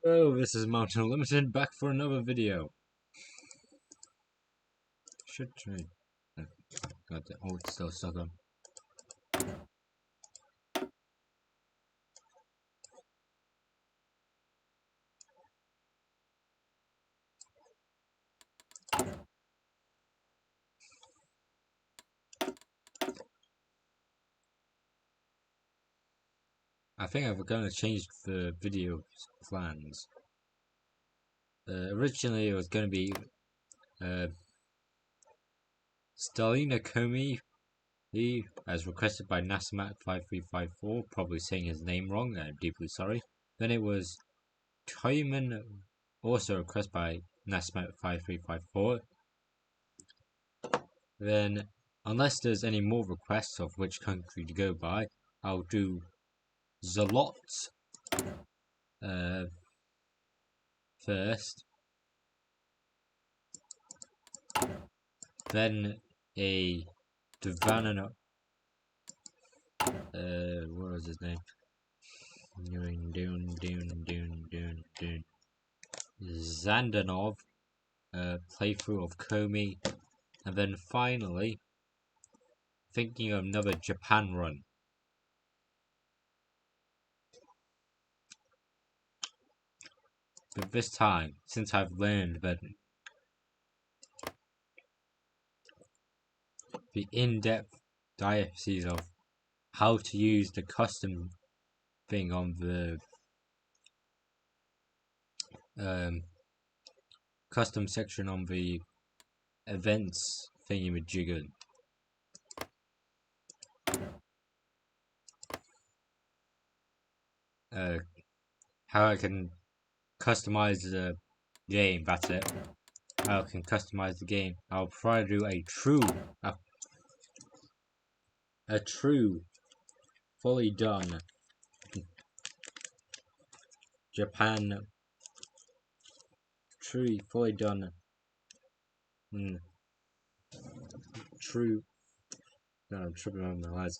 Oh, this is Mountain Unlimited back for another video. Should try. God, it's still stuck on. I think I'm going to change the video plans. Originally, it was going to be Stalina Komi, as requested by Nasamat5354, probably saying his name wrong. I'm deeply sorry. Then it was Toyman, also requested by Nasamat5354. Then, unless there's any more requests of which country to go by, I'll do Zalot first, then a Dvanano, what was his name? Zandanov, playthrough of Komi, and then finally thinking of another Japan run. But this time, since I've learned that the in-depth diocese of how to use the custom thing on the custom section on the events thingy-majigger, how I can customize the game. That's it. How I can customize the game. I'll try to do a true, fully done Japan. Fully done. True. No, I'm tripping over my lines.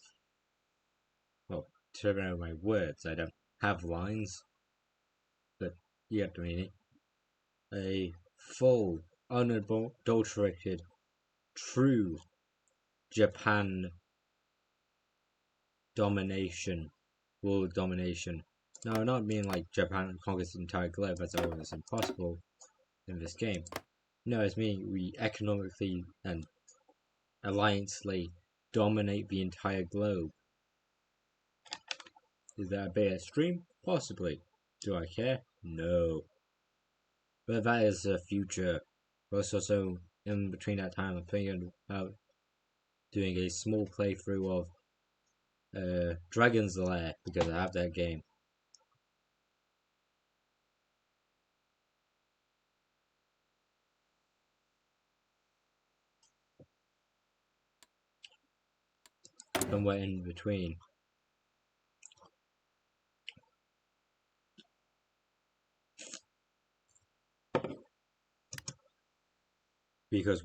Well, tripping over my words. I don't have lines, but you get the meaning. A full, unadulterated, true Japan domination, world domination. No, not mean like Japan conquers the entire globe, that's almost impossible in this game. No, it's meaning we economically and alliancely dominate the entire globe. Is that a bit extreme? Possibly. Do I care? No. But that is the future. Also, in between that time, I'm thinking about doing a small playthrough of Dragon's Lair, because I have that game. Somewhere in between. Because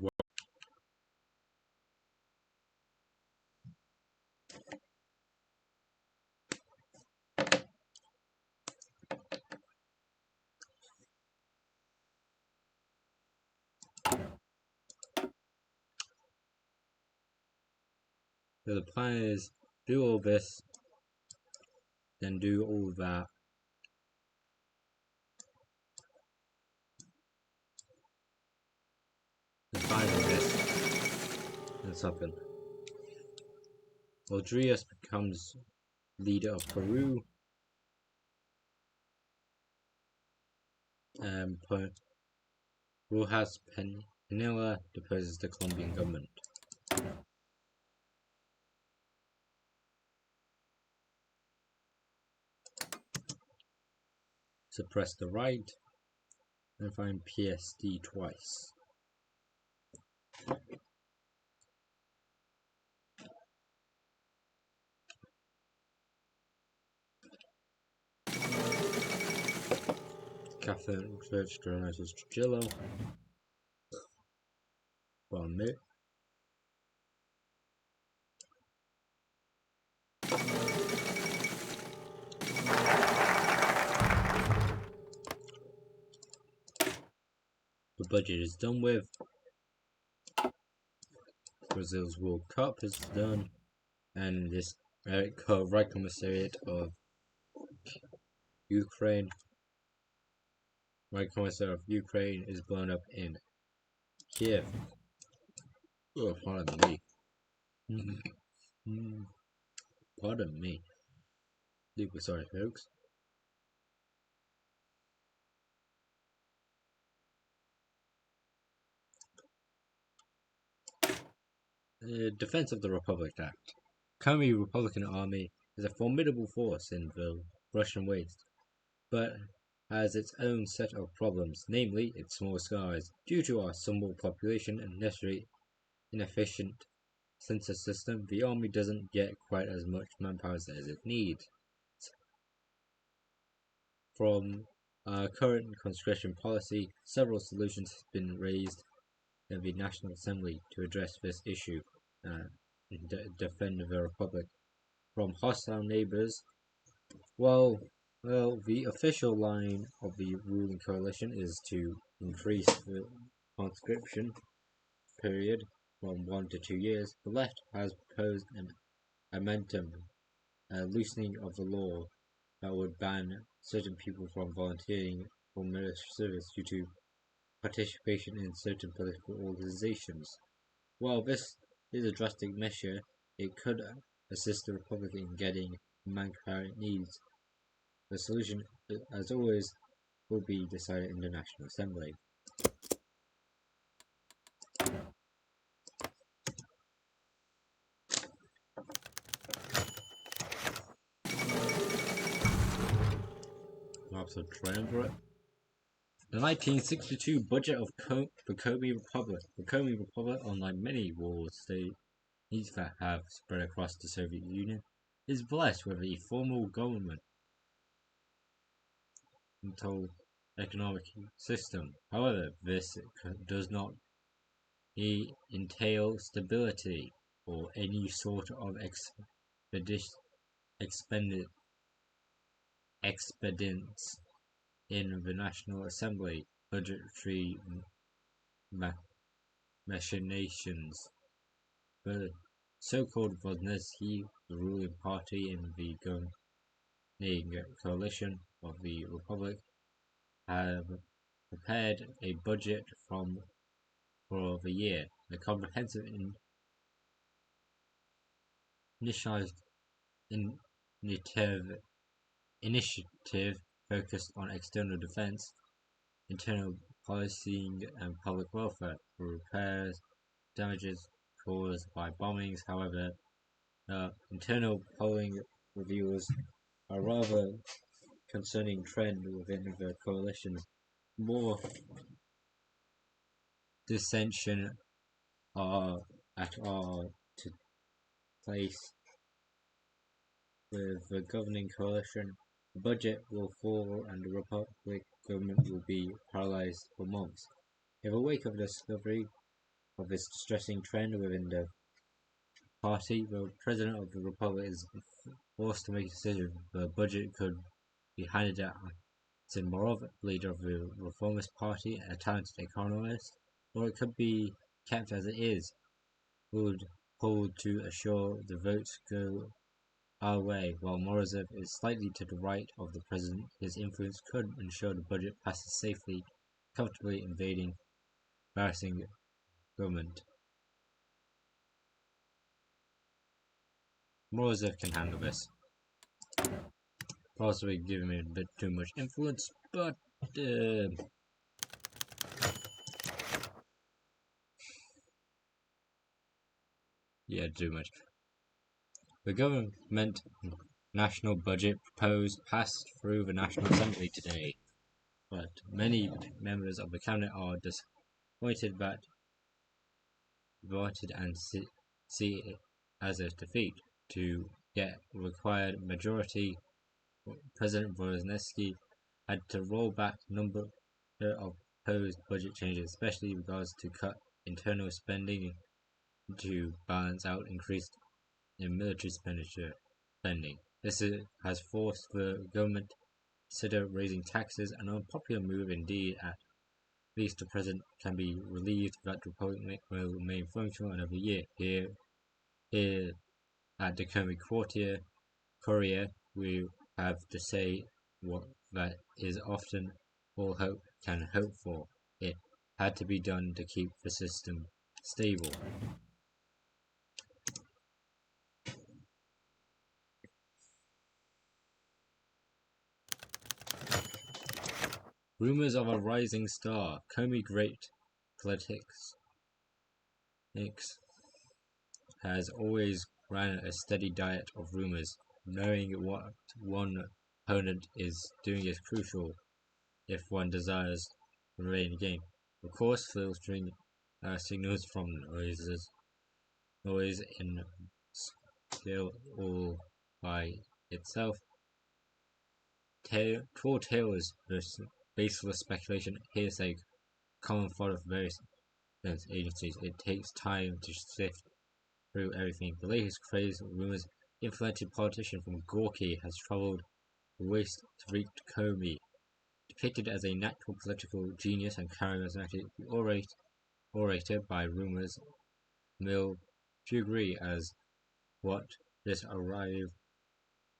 so the plan is do all this, then do all that. And finally this, and something. Aldrius becomes leader of Peru. Rojas Penilla deposes the Colombian government. Suppress the right, and find PSD twice. Catherine Church colonizes Trujillo. One minute. the budget is done with. Brazil's World Cup is done, and this Right Commissariat of Ukraine, Right Commissariat of Ukraine is blown up in Kiev. Oh, pardon me. Pardon me. Deeply sorry, folks. The Defense of the Republic Act. Currently, Republican Army is a formidable force in the Russian Waste, but has its own set of problems, namely its small size. Due to our small population and necessary inefficient census system, the army doesn't get quite as much manpower as it needs. From our current conscription policy, several solutions have been raised in the National Assembly to address this issue and defend the Republic from hostile neighbours. Well, the official line of the ruling coalition is to increase the conscription period from 1 to 2 years. The left has proposed an amendment, a loosening of the law that would ban certain people from volunteering for military service due to participation in certain political organizations. While this is a drastic measure, it could assist the Republic in getting the manpower it needs. The solution, as always, will be decided in the National Assembly. Absolute triumvirate. The 1962 budget of the Kobe Republic. The Kobe Republic, unlike many war states that have spread across the Soviet Union, is blessed with a formal government until economic system. However, this does not entail stability or any sort of expedience in the National Assembly. Budgetary machinations. The so-called Vodnesky, the ruling party in the governing coalition of the Republic, have prepared a budget for the year. A comprehensive initiative focused on external defense, internal policing, and public welfare for repairs, damages caused by bombings. However, internal polling reveals a rather concerning trend within the coalition. More dissension are to place with the governing coalition. The budget will fall and the Republic government will be paralysed for months. In the wake of the discovery of this distressing trend within the party, the President of the Republic is forced to make a decision. The budget could be handed down to Morov, leader of the Reformist Party, a talented economist, or it could be kept as it is. We would hold to assure the votes go our way. While Morozov is slightly to the right of the President, his influence could ensure the budget passes safely, comfortably invading embarrassing government. Morozov can handle this. Possibly giving me a bit too much influence, but yeah, too much. The government national budget proposed passed through the National Assembly today, but many members of the cabinet are disappointed that voted and see it as a defeat. To get required majority, President Vodnesky had to roll back a number of proposed budget changes, especially in regards to cut internal spending to balance out increased in military spending. This has forced the government to consider raising taxes, an unpopular move indeed at least the president can be relieved that the republic will remain functional another year. Here at the Courier, we have to say what that is often all hope can hope for. It had to be done to keep the system stable. Rumors of a rising star. Comey Great Politics has always ran a steady diet of rumors. Knowing what one opponent is doing is crucial if one desires to remain in the game. Of course, filtering signals from noise in scale all by itself. Tall tales versus baseless speculation, hearsay, common fault of various agencies. It takes time to sift through everything. The latest craze of rumors influential politician from Gorky has troubled the waste to reach Comey. Depicted as a natural political genius and charismatic orator by rumors mill, few agree as what this arrival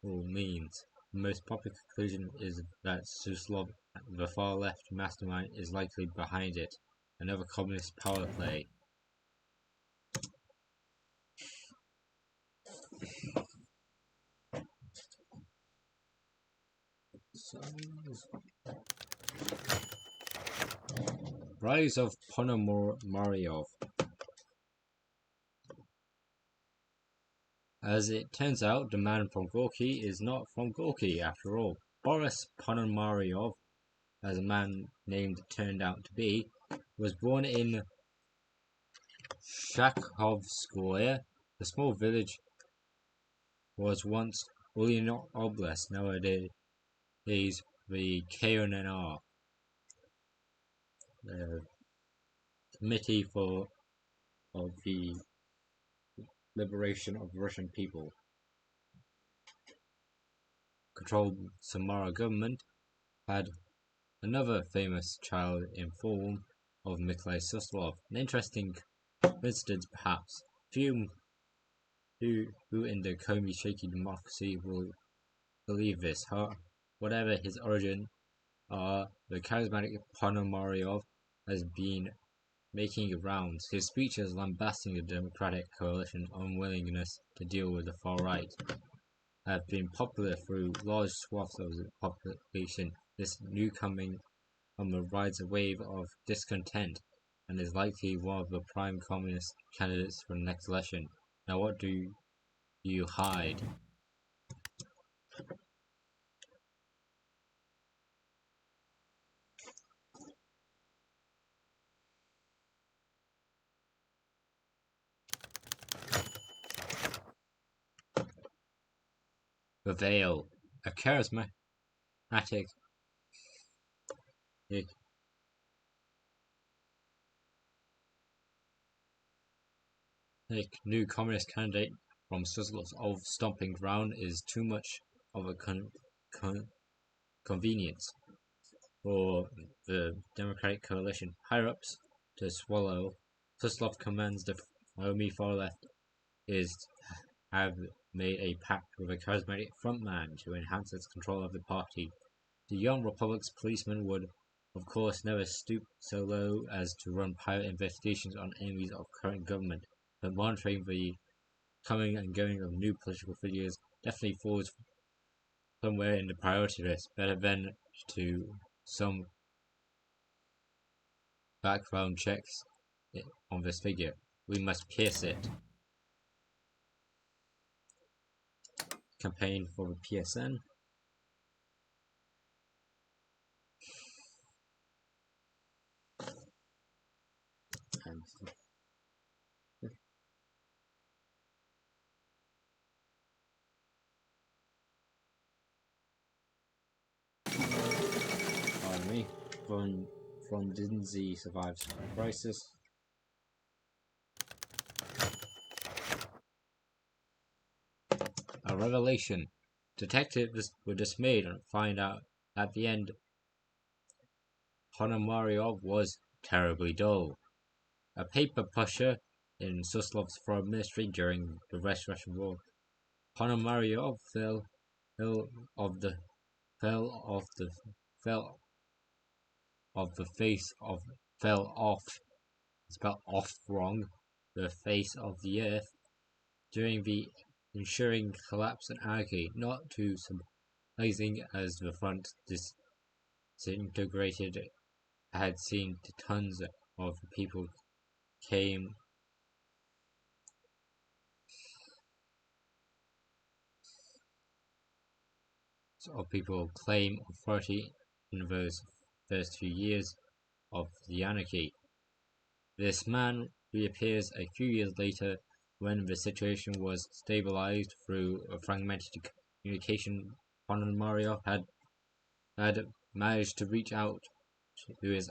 means. The most popular conclusion is that Suslov, the far-left mastermind, is likely behind it. Another communist power play. Rise of Ponomaryov. As it turns out, the man from Gorky is not from Gorky after all. Boris Ponomaryov, as a man named turned out to be, was born in Shakhovskoye. The small village was once Ulyanov Oblast, nowadays the KNR, Committee of the Liberation of Russian People. Controlled Samara government had another famous child in form of Mikhail Suslov. An interesting coincidence, perhaps. Few who in the Comey shaky democracy will believe this. Whatever his origin are, the charismatic Ponomaryov has been making rounds. His speeches lambasting the Democratic coalition's unwillingness to deal with the far right have been popular through large swaths of the population. This newcomer rides a wave of discontent and is likely one of the prime communist candidates for the next election. Now what do you hide? The Veil. A charismatic new communist candidate from Suslov's old stomping ground is too much of a convenience for the Democratic coalition higher-ups to swallow. Suslov commands the army far left have made a pact with a charismatic frontman to enhance its control of the party. The Young Republic's policemen would, of course, never stoop so low as to run private investigations on enemies of current government, but monitoring the coming and going of new political figures definitely falls somewhere in the priority list, better than to some background checks on this figure. We must pierce it. Campaign for the PSN. Pardon me. Von Dinsey survives crisis. A revelation. Detectives were dismayed and find out at the end Ponomaryov was terribly dull. A paper pusher in Suslov's foreign ministry during the West Russian War, Ponomaryov fell off spelled off wrong the face of the earth during the ensuing collapse and anarchy, not too surprising as the front disintegrated had seen tons of people claim authority in those first few years of the anarchy. This man reappears a few years later when the situation was stabilized through a fragmented communication. Ponomaryov had managed to reach out to his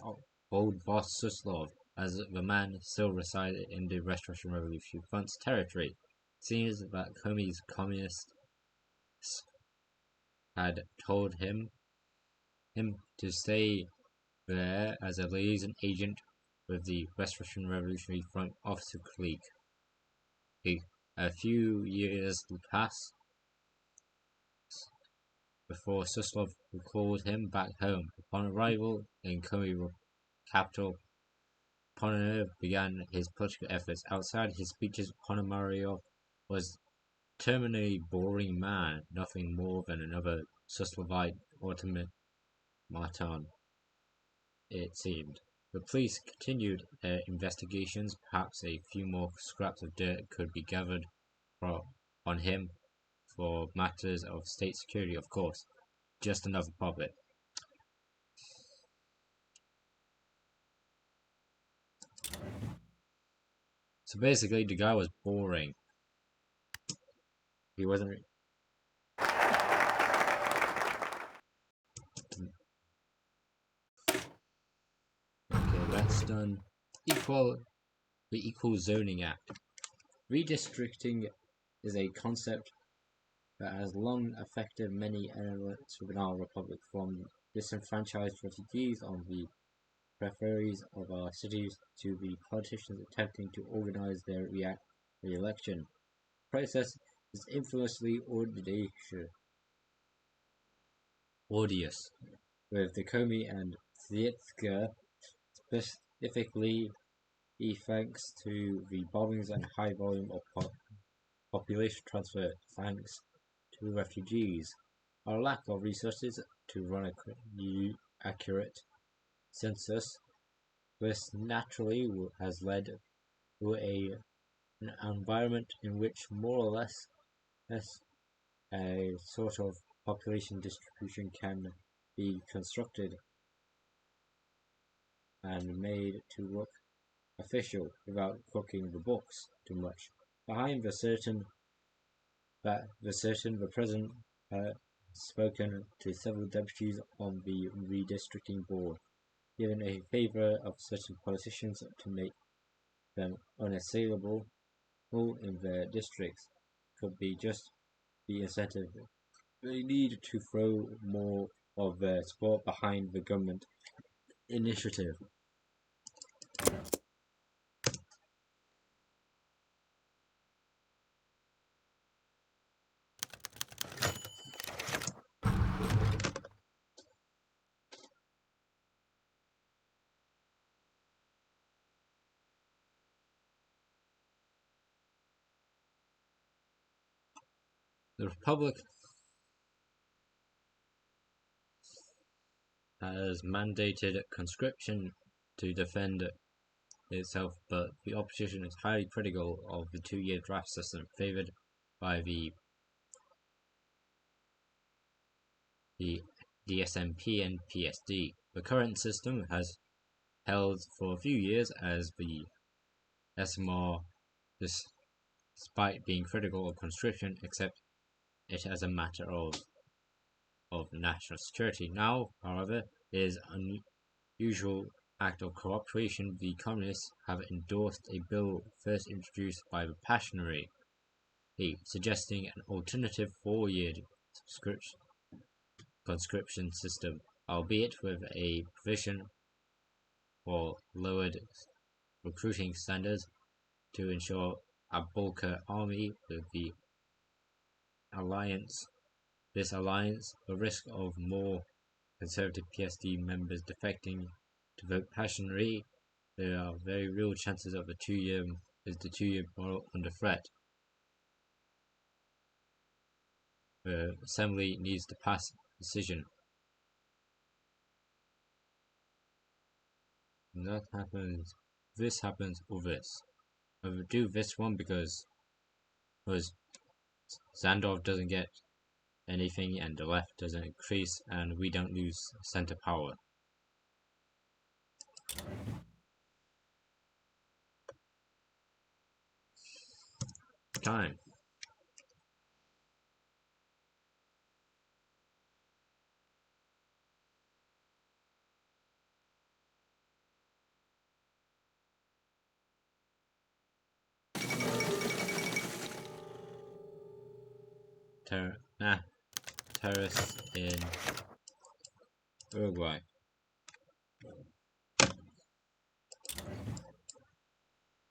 old boss Suslov, as the man still resided in the West Russian Revolutionary Front's territory. It seems that Komi's communists had told him to stay there as a liaison agent with the West Russian Revolutionary Front officer clique. A few years passed before Suslov recalled him back home. Upon arrival in Komi capital, Ponomaryov began his political efforts. Outside his speeches, Ponomaryov was a terminally boring man, nothing more than another Suslovite automaton, it seemed. The police continued their investigations. Perhaps a few more scraps of dirt could be gathered on him for matters of state security, of course. Just another puppet. So basically, the guy was boring. He wasn't. Okay, that's done. The Equal Zoning Act. Redistricting is a concept that has long affected many elements within our republic, from disenfranchised refugees on the peripheries of our cities to the politicians attempting to organize their re-election. The process is infamously odious, with the Komi and Tsietska specifically thanks to the bombings and high volume of population transfer thanks to the refugees. Our lack of resources to run a accurate census, this naturally has led to an environment in which more or less a sort of population distribution can be constructed and made to look official without cooking the books too much. Behind the president has spoken to several deputies on the redistricting board, given a favour of certain politicians to make them unassailable in their districts. Could be just the incentive. They need to throw more of their support behind the government initiative. The Republic has mandated conscription to defend itself, but the opposition is highly critical of the 2-year draft system favoured by the DSMP and PSD. The current system has held for a few years as the SMR, despite being critical of conscription, accept it as a matter of national security. Now, however, there is an unusual act of cooperation. The communists have endorsed a bill first introduced by the Passionary, suggesting an alternative 4-year conscription system, albeit with a provision or lowered recruiting standards to ensure a bulker army with the alliance. This alliance, the risk of more conservative PSD members defecting to vote passionately, there are very real chances of the two-year model under threat. The Assembly needs to pass a decision. And that happens, this happens, or this. I would do this one because Zandov doesn't get anything and the left doesn't increase and we don't lose center power. Time. Terrorists in Uruguay.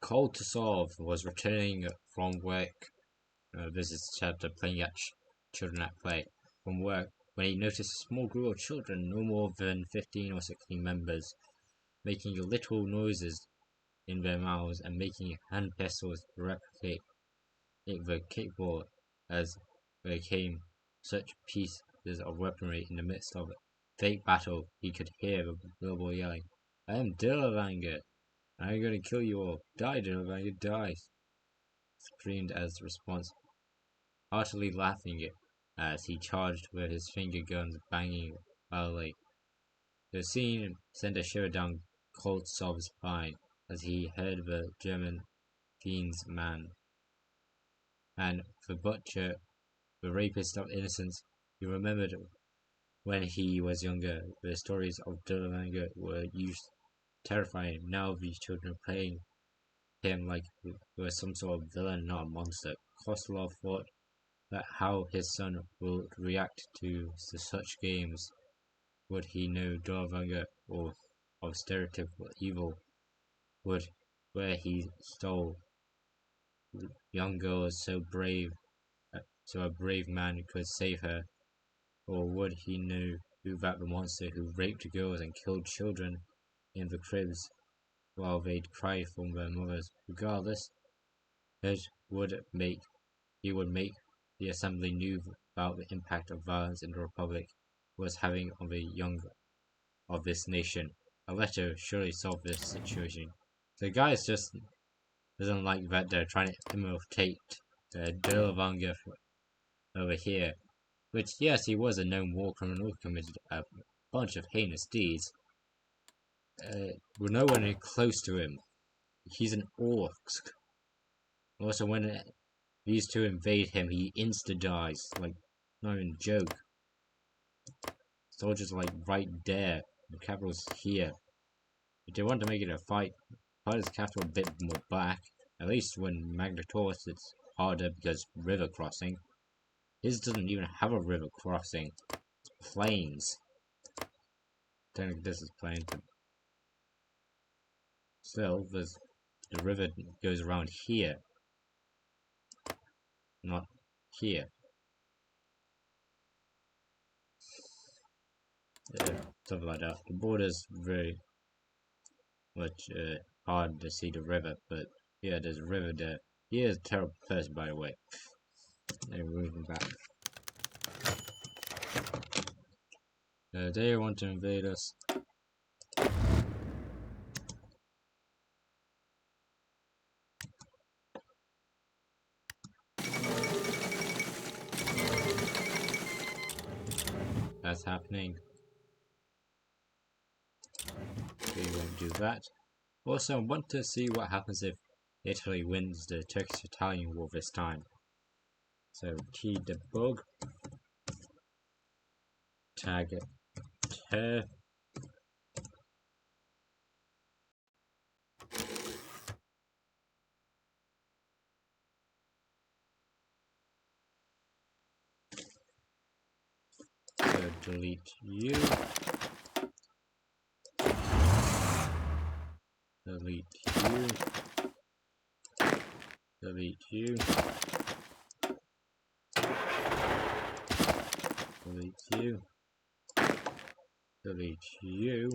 Koltasov was returning from work. This is chapter playing at children at play. From work when he noticed a small group of children, no more than 15 or 16 members, making little noises in their mouths and making hand pistols to replicate it were capable as there came such pieces of weaponry in the midst of a fake battle. He could hear the little boy yelling, "I am Dirlevanger! I'm going to kill you all! Die, Dirlevanger, die!" Screamed as a response, heartily laughing as he charged with his finger guns banging wildly. The scene sent a shiver down Koltsov's spine as he heard the German fiend's man. And the butcher, the rapist of innocence, he remembered when he was younger. The stories of Dirlevanger were used to terrify him. Now these children are playing him like he was some sort of villain, not a monster. Kostolov thought that how his son would react to such games. Would he know Dirlevanger or of stereotypical evil? Where he stole young girls so a brave man could save her, or would he know about the monster who raped girls and killed children in the cribs while they'd cry from their mothers? Regardless, he would make the assembly knew about the impact of violence in the Republic was having on the young of this nation. A letter surely solved this situation. The guys just doesn't like that they're trying to imitate the Dirlevanger over here. Which, yes, he was a known war criminal, committed a bunch of heinous deeds. With no one close to him. He's an Orsk. Also, when these two invade him, he insta-dies. Like, not even a joke. Soldiers are like right there. The capital's here. If they want to make it a fight, his capital a bit more back. At least when Magnetos, it's harder because river crossing. His doesn't even have a river crossing. It's plains. Technically this is plains, but still, the river goes around here. Not here. Stuff like that. The border's very much hard to see the river, but yeah, there's a river there. He is a terrible person, by the way. Anyway, moving back. They want to invade us. That's happening. We won't do that. Also, I want to see what happens if Italy wins the Turkish-Italian war this time. So, key debug. Tag ter. So delete you. delete you, delete you, delete you, delete you,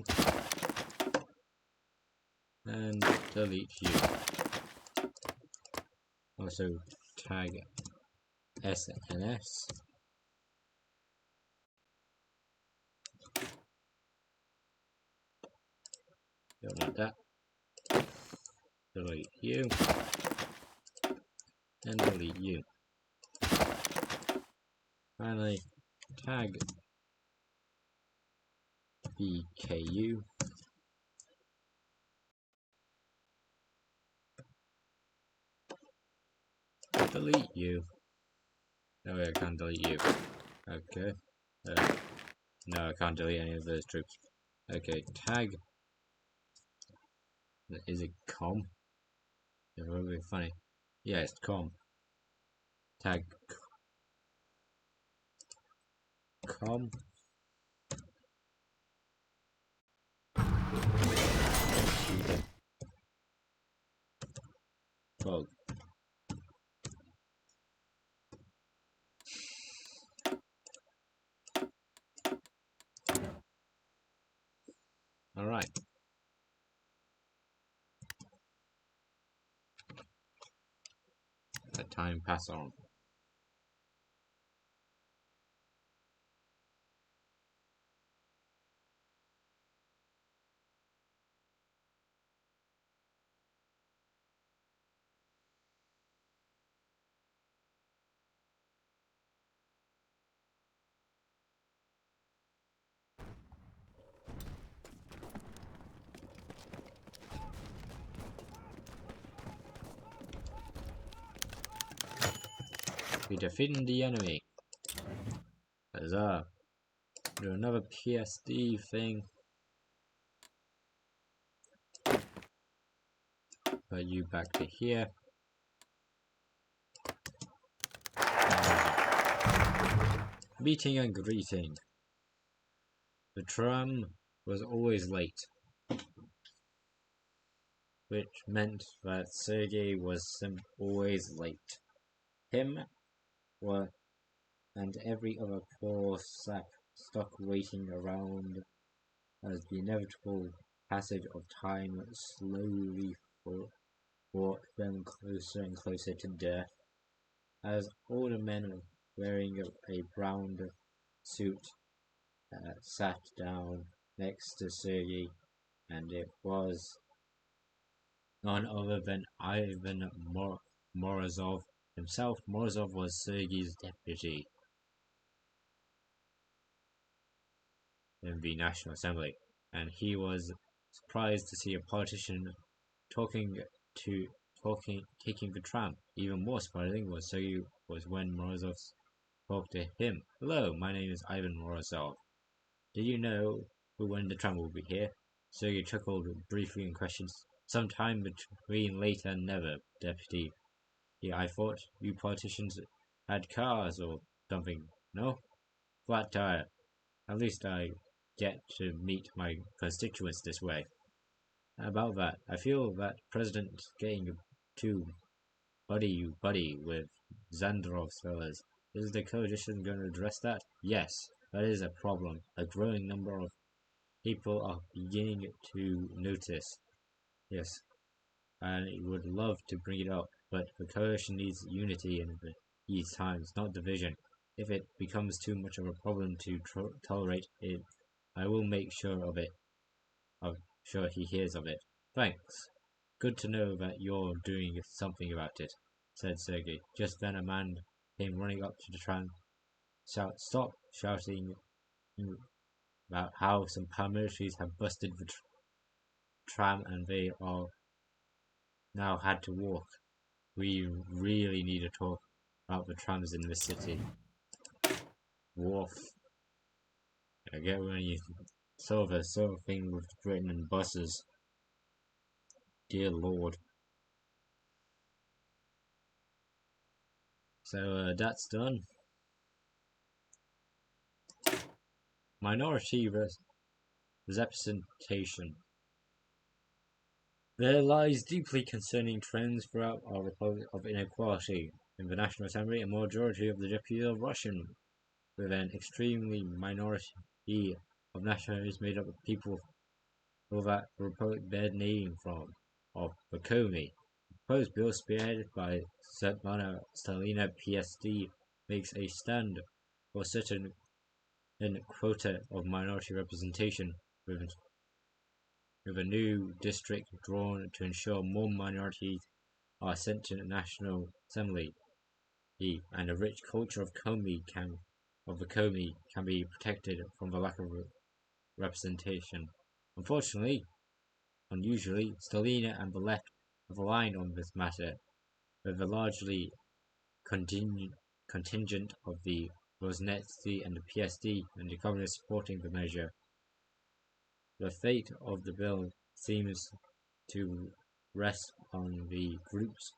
and delete you. Also tag SNS. Don't want that. Delete you, and delete you. Finally, tag BKU, delete you. No, I can't delete you. Okay. No, I can't delete any of those troops. Okay, tag. Is it com? It would be funny. Yeah, it's com. Tag com. Bug. Alright. Let time pass on. We're defeating the enemy. Huzzah. Do another PSD thing. Put you back to here. Meeting and greeting. The tram was always late, which meant that Sergei was always late. Him and every other poor sap stuck waiting around as the inevitable passage of time slowly brought them closer and closer to death. As older men wearing a brown suit sat down next to Sergei, and it was none other than Ivan Morozov himself. Morozov was Sergei's deputy in the National Assembly, and he was surprised to see a politician taking the tram. Even more surprising was when Morozov spoke to him. Hello, my name is Ivan Morozov. Do you know when the tram will be here? Sergei chuckled briefly and questioned, sometime between late and never, deputy. Yeah, I thought you politicians had cars or something. No? Flat tire. At least I get to meet my constituents this way. About that, I feel that President's getting too buddy with Xandarov's fellas. Is the coalition going to address that? Yes, that is a problem. A growing number of people are beginning to notice. Yes, and it would love to bring it up, but the coalition needs unity in these times, not division. If it becomes too much of a problem to tolerate it, I will make sure of it. I'm sure he hears of it. Thanks. Good to know that you're doing something about it, said Sergei. Just then a man came running up to the tram. Stop shouting about how some paramilitaries have busted the tram and they are now had to walk. We really need to talk about the trams in this city. Woof. I get when you saw the sort of thing with Britain and buses. Dear Lord. So that's done. Minority representation. There lies deeply concerning trends throughout our republic of inequality. In the National Assembly, a majority of the deputies are Russian, with an extremely minority of nationalities made up of people who that the republic bears name from, of the Komi. The proposed bill, spearheaded by Svetlana Stalina PSD, makes a stand for certain quota of minority representation, with a new district drawn to ensure more minorities are sent to the National Assembly, and a rich culture of the Komi can be protected from the lack of representation. Unfortunately, unusually, Stalina and the left have aligned on this matter, with a largely contingent of the Rosnetsky and the PSD and the communists supporting the measure. The fate of the bill seems to rest on the groups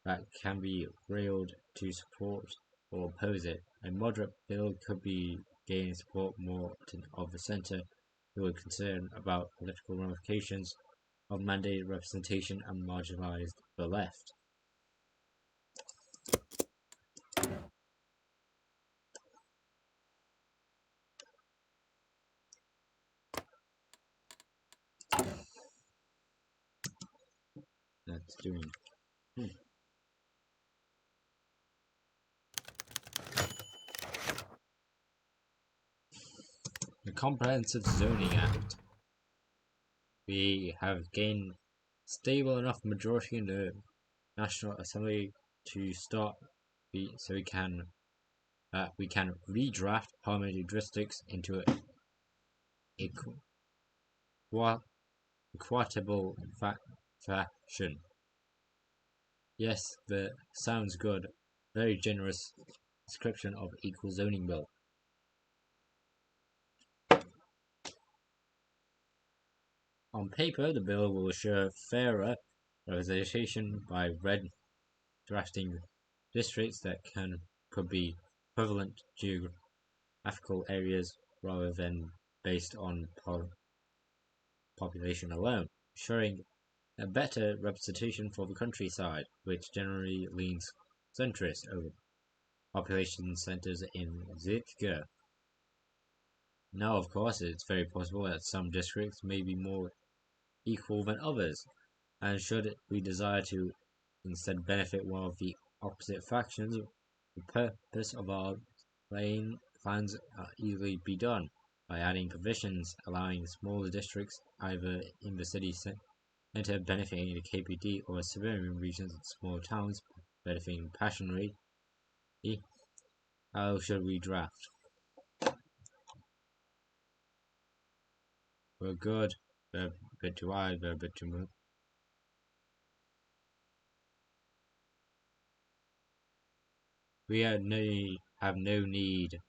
that can be railed to support or oppose it. A moderate bill could be gaining support more of the centre, who are concerned about political ramifications of mandated representation and marginalised the left. That's doing. The Comprehensive Zoning Act. We have gained stable enough majority in the National Assembly to start so we can redraft parliamentary districts into equitable fashion. Yes, that sounds good. Very generous description of equal zoning bill. On paper, the bill will assure fairer representation by drafting districts that could be equivalent geographical areas rather than based on population alone, ensuring a better representation for the countryside, which generally leans centrist over population centres in Zitger. Now, of course, it's very possible that some districts may be more equal than others, and should we desire to instead benefit one of the opposite factions, the purpose of our plans easily be done by adding provisions allowing smaller districts, either in the city centre benefiting the KPD or suburban regions and small towns benefiting passionately. How should we draft? We're good, verb bit to I, verb bit to move. We have no need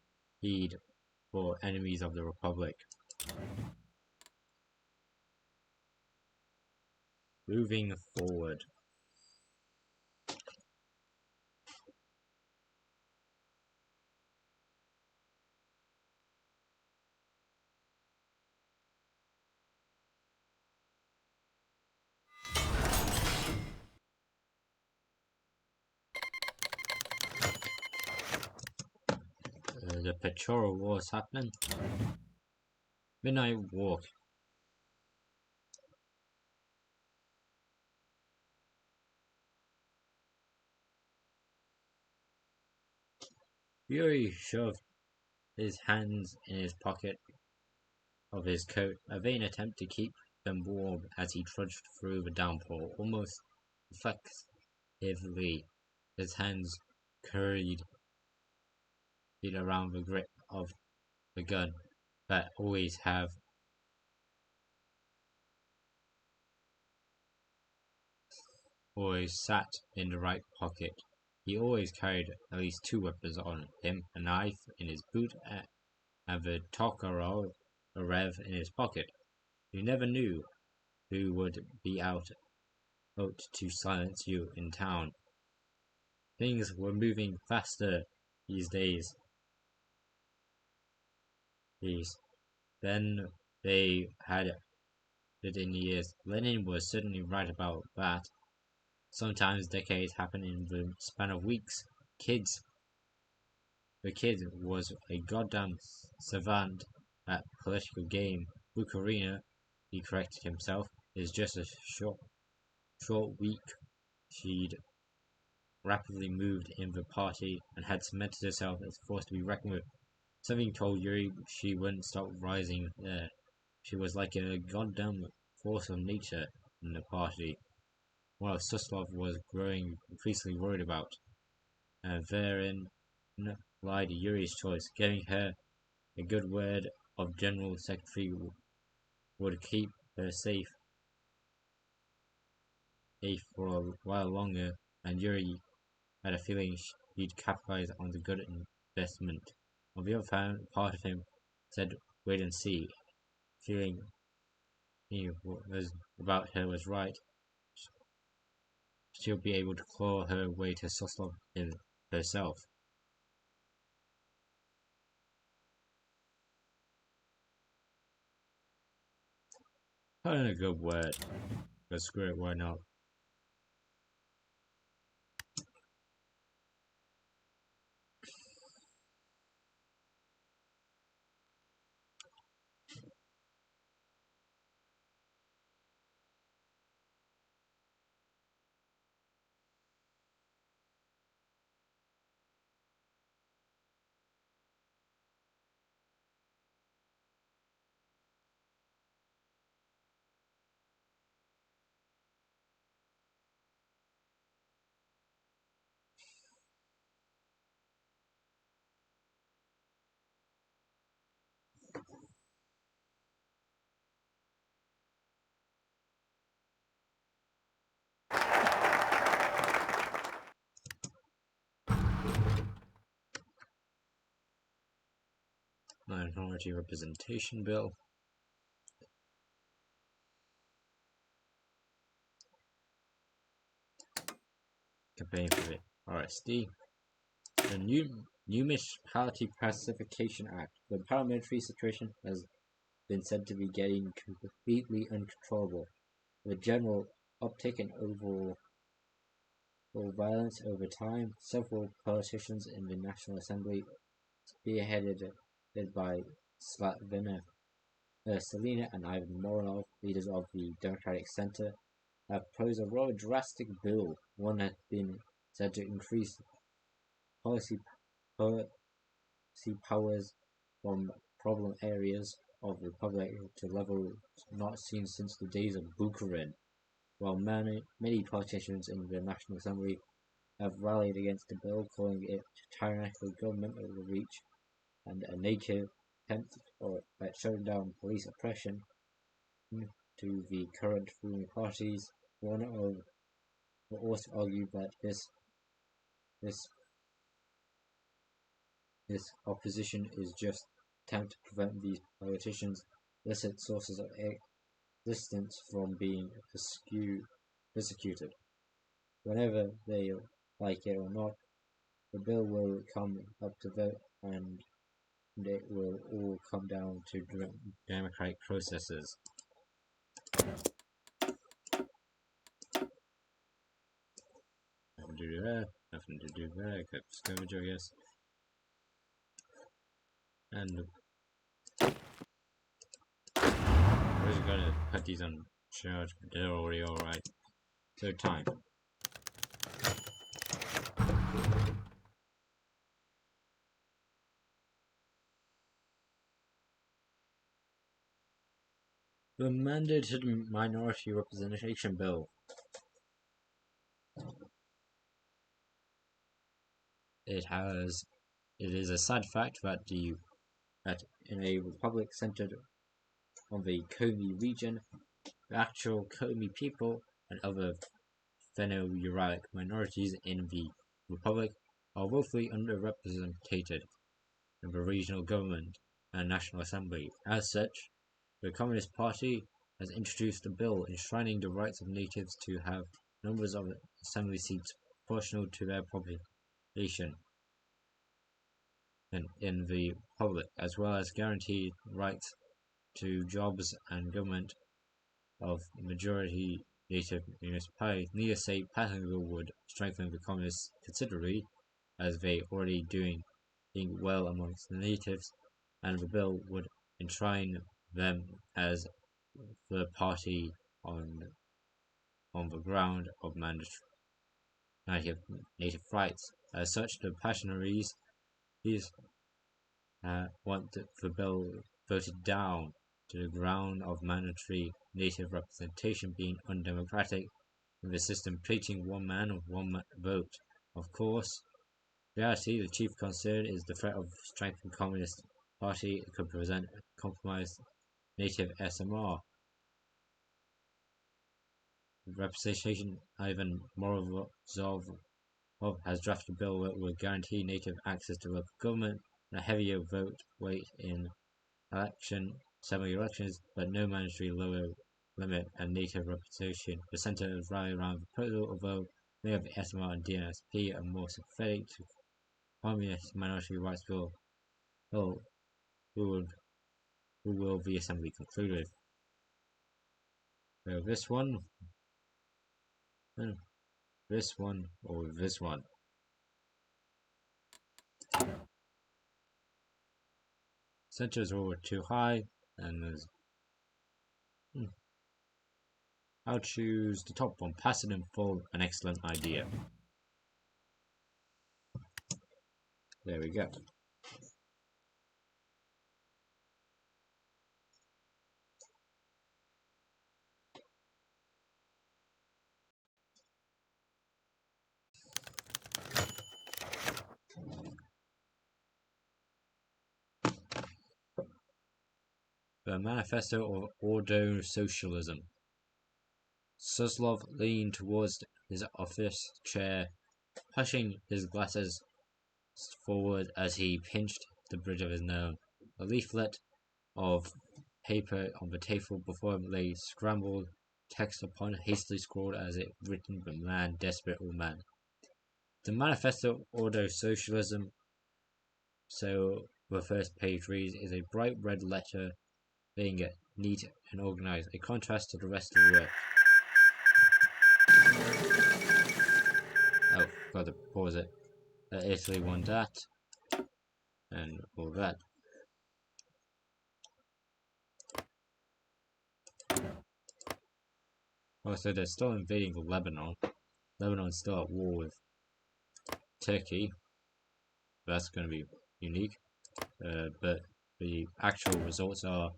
heed for enemies of the Republic. Moving forward. The Petrol War is happening. Midnight Walk. Yuri shoved his hands in his pocket of his coat, a vain attempt to keep them warm as he trudged through the downpour, almost reflexively. His hands curried around the grip of the gun that always sat in the right pocket. He always carried at least two weapons on him, a knife in his boot and the Tokarov Rev in his pocket. You never knew who would be out to silence you in town. Things were moving faster these days. Then they had in years. Lenin was certainly right about that. Sometimes decades happen in the span of weeks. The kid was a goddamn savant at political game. Bukarina, he corrected himself, is just a short week. She'd rapidly moved in the party and had cemented herself as a force to be reckoned with. Something told Yuri she wouldn't stop rising there. She was like a goddamn force of nature in the party, one Suslov was growing increasingly worried about, and therein lied Yuri's choice. Giving her a good word of General Secretary would keep her safe for a while longer, and Yuri had a feeling he'd capitalize on the good investment. On the other part of him said, "Wait and see." Feeling he was about her was right. She'll be able to claw her way to Suslov herself. Put in a good word, but screw it, why not? Minority Representation Bill. Campaign for the RSD. The new Municipality Pacification Act. The paramilitary situation has been said to be getting completely uncontrollable. The general uptick in overall violence over time, several politicians in the National Assembly, spearheaded by Slatvina Selina and Ivan Moronov, leaders of the Democratic Center, have proposed a rather drastic bill. One has been said to increase policy powers from problem areas of the Republic to levels not seen since the days of Bukharin, while many politicians in the National Assembly have rallied against the bill, calling it tyrannical government overreach and a naked attempt at shutting down police oppression to the current ruling parties. One of will also argue that this opposition is just attempt to prevent these politicians' illicit sources of existence from being persecuted. Whenever they like it or not, the bill will come up to vote, and it will all come down to democratic processes. Nothing to do there, nothing to do there, except scavenge, I guess. And we're just gonna put these on charge, but they're already alright. So time. The mandated minority representation bill. It is a sad fact that in a republic centered on the Komi region, the actual Komi people and other Finno-Uric minorities in the republic are woefully underrepresented in the regional government and National Assembly. As such, the Communist Party has introduced a bill enshrining the rights of natives to have numbers of assembly seats proportional to their population in the republic, as well as guaranteed rights to jobs and government of majority native municipalities, neither say passing the bill would strengthen the communists considerably, as they already doing well amongst the natives, and the bill would enshrine them as the party on the ground of native rights. As such, the Passionaries want the bill voted down to the ground of mandatory native representation being undemocratic, with the system preaching one man, one vote. Of course, in reality, the chief concern is the threat of strengthened Communist Party could present a compromised native SMR. Representation Ivan Morozov has drafted a bill that will guarantee native access to local government and a heavier vote weight in assembly elections, but no mandatory lower limit and native representation. The centre is rallying around the proposal, although many of the SMR and DNSP are more sympathetic to communist minority rights bill. Who will the assembly conclude with? So this one, this one, or this one? Centers are all too high, and there's. I'll choose the top one. Passive and full, an excellent idea. There we go. The Manifesto of Ordo Socialism. Suslov leaned towards his office chair, pushing his glasses forward as he pinched the bridge of his nose. A leaflet of paper on the table before him lay scrambled text upon hastily scrawled as if written by man, desperate old man. The Manifesto of Ordo Socialism, so the first page reads, is a bright red letter being neat and organized, a contrast to the rest of the work. Oh, got to pause it. Italy won that, and all that. Also, they're still invading Lebanon. Lebanon's still at war with Turkey. That's going to be unique. But the actual results are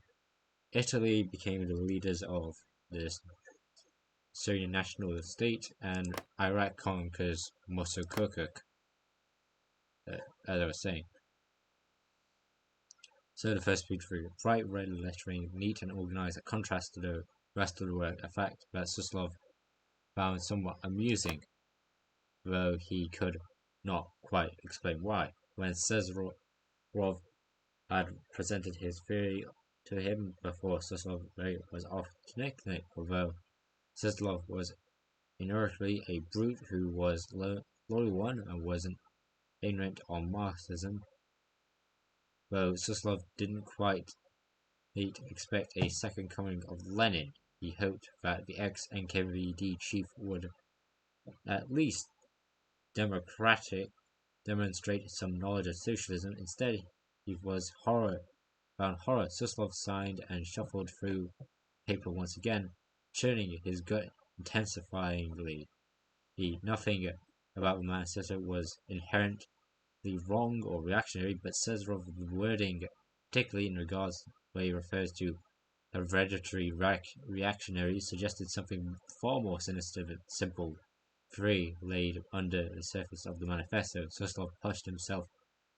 Italy became the leaders of this Syrian national state, and Iraq conquers Mosul Kirkuk, as I was saying. So the first page for bright red lettering, neat and organized, a contrast to the rest of the work, a fact that Suslov found somewhat amusing, though he could not quite explain why. When Sezrov had presented his theory to him before Suslov was off to Nick, although Suslov was inertly a brute who was loyal one and wasn't ignorant on Marxism, though Suslov didn't quite expect a second coming of Lenin. He hoped that the ex-NKVD chief would at least demonstrate some knowledge of socialism. Instead, he found horror. Suslov signed and shuffled through paper once again, churning his gut intensifyingly. Nothing about the manifesto was inherently wrong or reactionary, but Sezrov's wording, particularly in regards where he refers to hereditary reactionaries, suggested something far more sinister than simple theory laid under the surface of the manifesto. Suslov pushed himself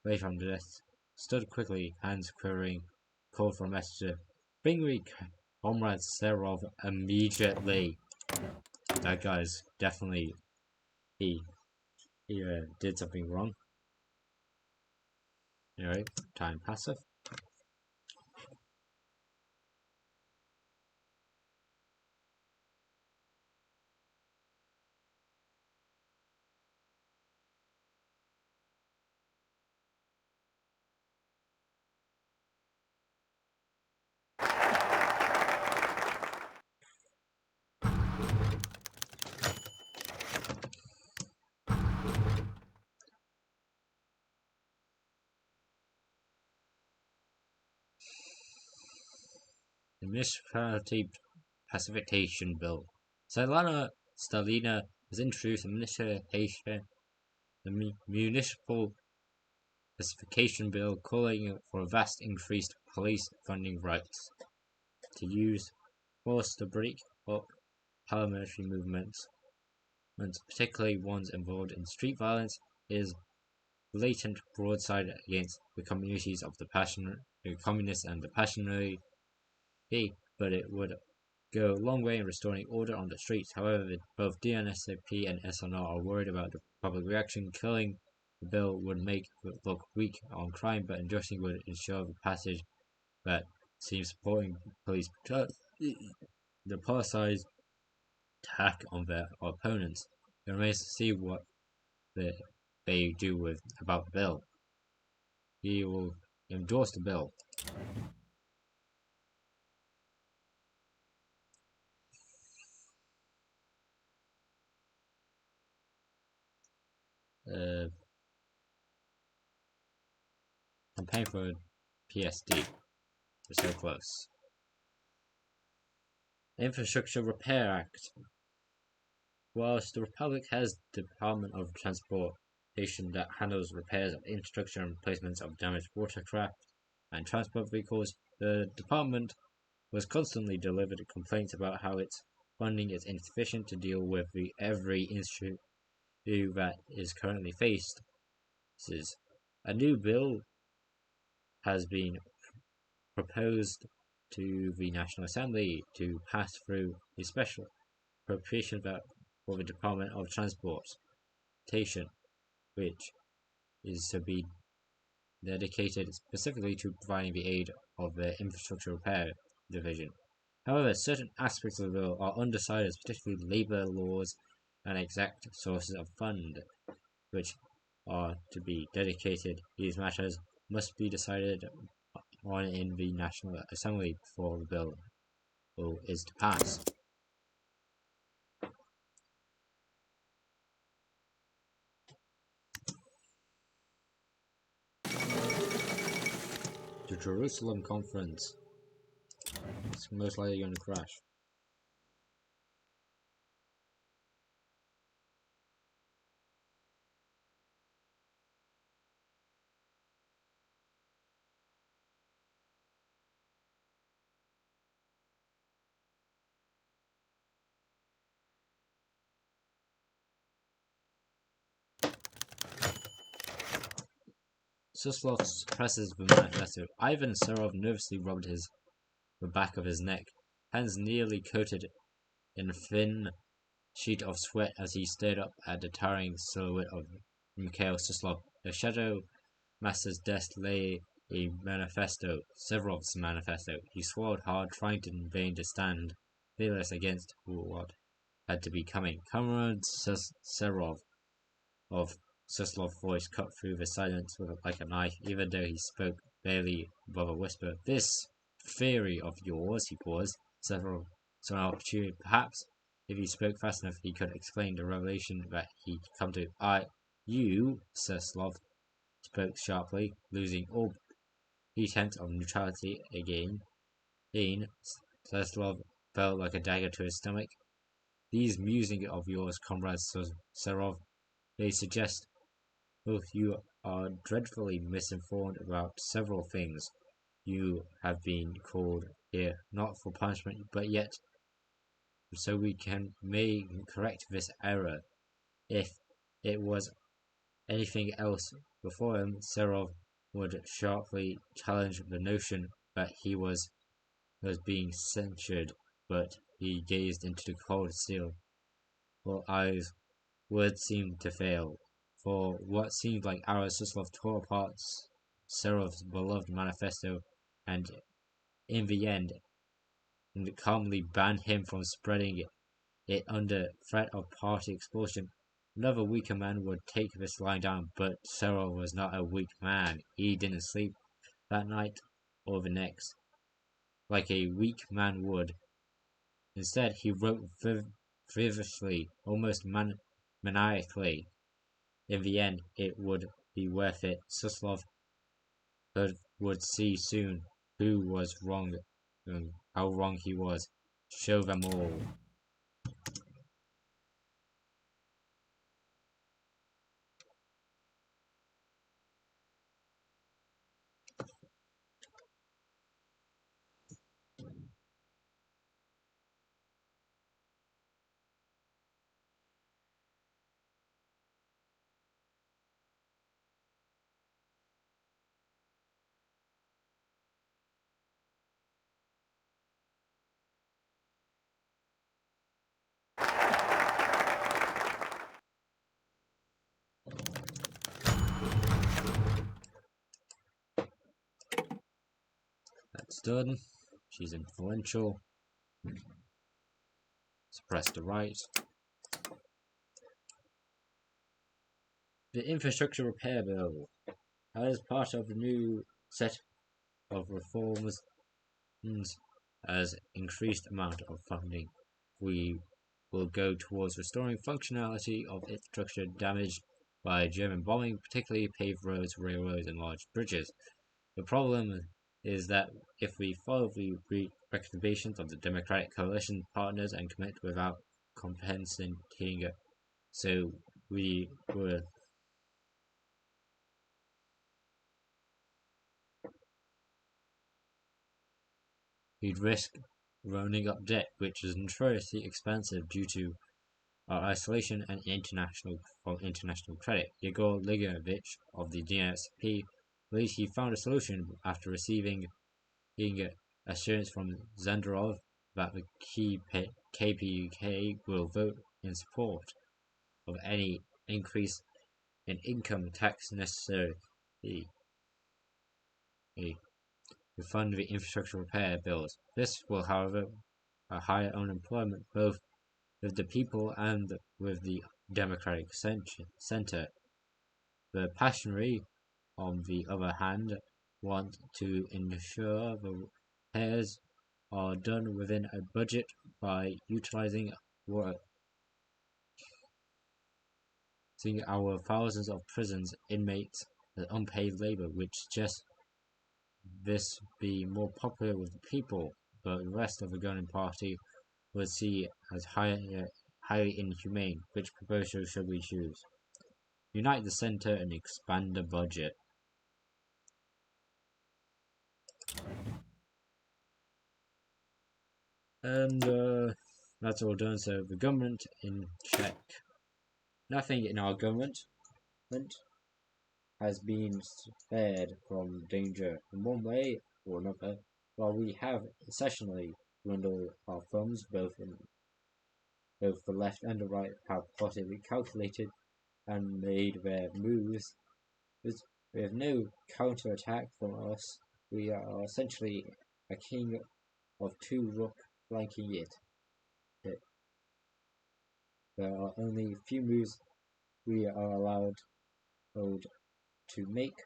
away from the desk, stood quickly, hands quivering, called for a messenger. Bring me Comrade Serov immediately. That guy's definitely he did something wrong. Anyway, time passive. The Municipality Pacification Bill. Stalina has introduced the Municipal Pacification Bill, calling for a vast increased police funding rights to use force to break up paramilitary movements, particularly ones involved in street violence, is blatant broadside against the communities of the communists and the passionately, but it would go a long way in restoring order on the streets. However, both DNSAP and SNR are worried about the public reaction. Killing the bill would make it look weak on crime, but endorsing would ensure the passage that seems supporting police the politicized attack on their opponents. It remains to see what they do about the bill. He will endorse the bill. Campaign for PSD. We're so close. Infrastructure Repair Act. Whilst the Republic has the Department of Transportation that handles repairs of infrastructure and replacements of damaged watercraft and transport vehicles, the department was constantly delivered complaints about how its funding is insufficient to deal with every issue that is currently faced. A new bill has been proposed to the National Assembly to pass through a special appropriation for the Department of Transportation, which is to be dedicated specifically to providing the aid of the Infrastructure Repair Division. However, certain aspects of the bill are undecided, particularly labour laws and exact sources of fund, which are to be dedicated. These matters must be decided on in the National Assembly before the bill is to pass. The Jerusalem Conference. It's most likely going to crash. Suslov presses the manifesto. Ivan Serov nervously rubbed the back of his neck, hands nearly coated in a thin sheet of sweat as he stared up at the towering silhouette of Mikhail Suslov. The shadow master's desk lay a manifesto, Severov's manifesto. He swallowed hard, trying in vain to stand fearless against what had to be coming. Comrade Serov of Suslov's voice cut through the silence like a knife, even though he spoke barely above a whisper. This theory of yours, he paused. Several saw an opportunity. Perhaps if he spoke fast enough, he could explain the revelation that he'd come to. You, Suslov spoke sharply, losing all pretense of neutrality again. Suslov felt like a dagger to his stomach. These musings of yours, Comrade Serov, they suggest both you are dreadfully misinformed about several things. You have been called here not for punishment, but yet so we may correct this error. If it was anything else before him, Serov would sharply challenge the notion that he was being censured, but he gazed into the cold steel eyes. Words seemed to fail. For what seemed like hours, Suslov tore apart Serov's beloved manifesto and, in the end, calmly banned him from spreading it under threat of party expulsion. Another weaker man would take this lying down, but Serov was not a weak man. He didn't sleep that night or the next, like a weak man would. Instead, he wrote feverishly, almost maniacally. In the end, it would be worth it. Suslov would see soon who was wrong and how wrong he was. Show them all. That's done. She's influential. Suppress the right. The infrastructure repair bill. As part of the new set of reforms as increased amount of funding, we will go towards restoring functionality of infrastructure damaged by German bombing, particularly paved roads, railroads, and large bridges. The problem is that if we follow the recommendations of the Democratic Coalition partners and commit without compensating, so we'd risk running up debt, which is notoriously expensive due to our isolation and international credit. Yegor Ligovich of the DSP believes he found a solution after receiving assurance from Zendarov that the KPK will vote in support of any increase in income tax necessary to fund the infrastructure repair bills. This will, however, a higher unemployment both with the people and with the Democratic Center. The Passionary, on the other hand, want to ensure the repairs are done within a budget by utilizing our thousands of prisons inmates as unpaid labor, which suggests this be more popular with the people, but the rest of the governing party would see as highly inhumane. Which proposal should we choose? Unite the center and expand the budget. And that's all done. So the government in check. Nothing in our government has been spared from danger in one way or another, while we have essentially dwindled our thumbs, both the left and the right have positively calculated and made their moves. With no counterattack from us, we are essentially a king of two rook flanking it. There are only few moves we are allowed to make,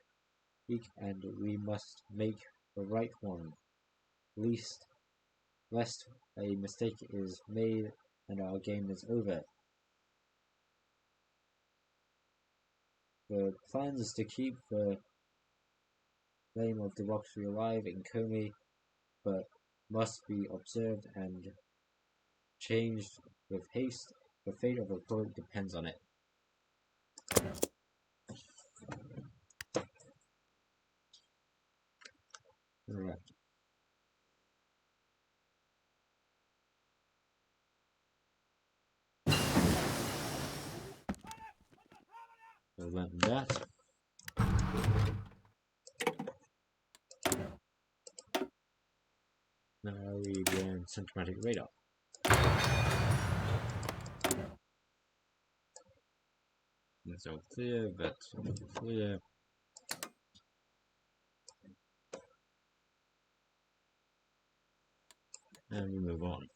and we must make the right one, lest a mistake is made and our game is over. The plan is to keep the flame of democracy alive in Komi, but must be observed and changed with haste. The fate of the republic depends on it. Right. So learn that. Now we learn symptomatic radar. It's all clear, but clear. And we move on.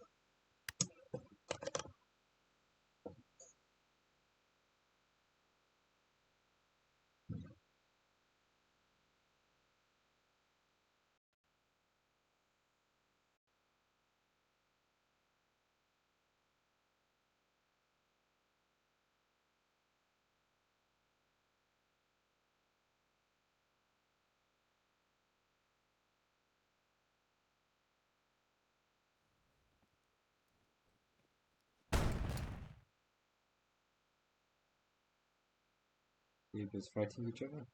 neighbors fighting each other.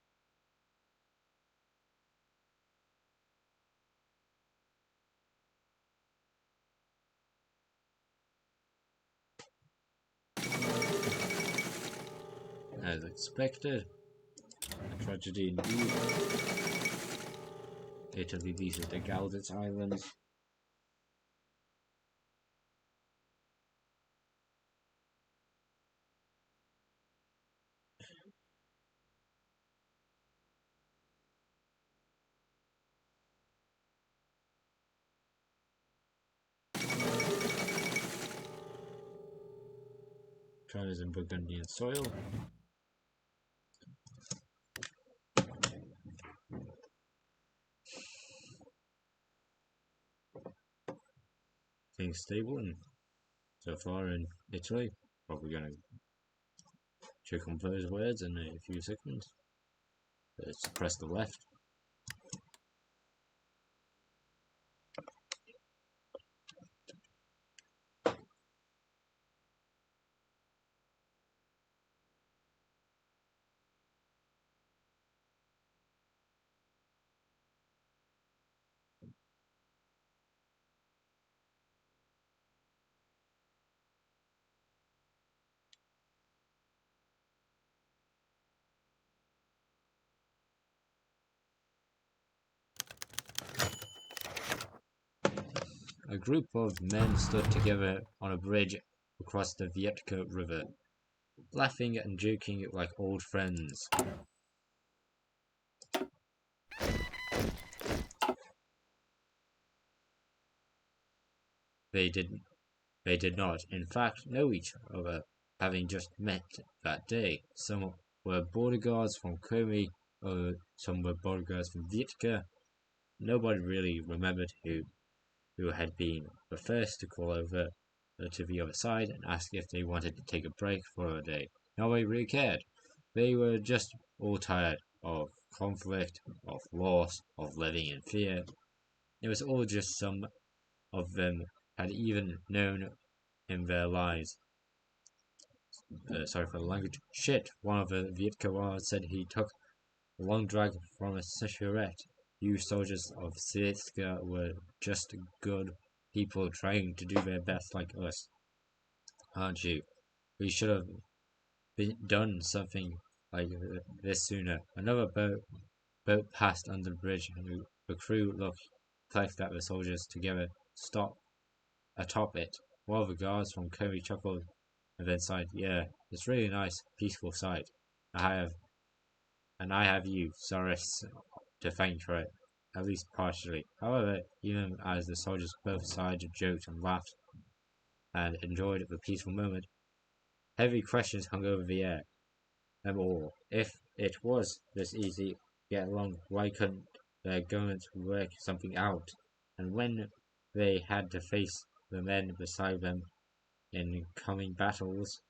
As expected, a tragedy indeed. Italy, these are the Galditz Islands. Travis in Burgundian soil. Things stable and so far in Italy. Probably going to check on those words in a few seconds. Let's press the left. A group of men stood together on a bridge across the Vietka River, laughing and joking like old friends. They did not, in fact, know each other, having just met that day. Some were border guards from Komi, some were border guards from Vietka. Nobody really remembered who had been the first to call over to the other side and ask if they wanted to take a break for a day. Nobody really cared. They were just all tired of conflict, of loss, of living in fear. It was all just some of them had even known in their lives. Sorry for the language. Shit, one of the Vietcongese said he took a long drag from a cigarette. You soldiers of Sitska were just good people trying to do their best like us, aren't you? We should have done something like this sooner. Another boat passed under the bridge, and the crew collected at the soldiers together, stopped atop it. One of the guards from Kobe chuckled and then sighed. Yeah, it's really nice, peaceful sight. I have you, Saris, to thank for it, at least partially. However, even as the soldiers both sides joked and laughed and enjoyed the peaceful moment, heavy questions hung over the air. Them all. If it was this easy to get along, why couldn't their governments work something out? And when they had to face the men beside them in coming battles,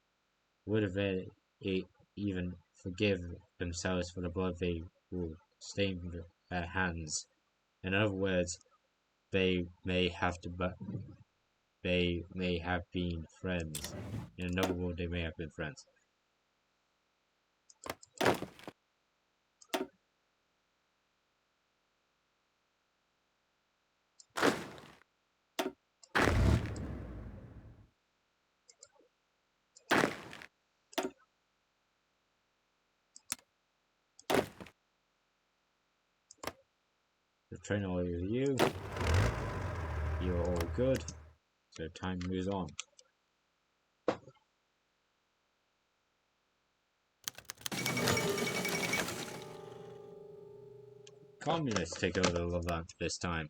would they even forgive themselves for the blood they will stain their hands? In other words, they may have been friends. In another world, they may have been friends. The train all over you. You're all good. So time moves on. Communists take over the Levant this time.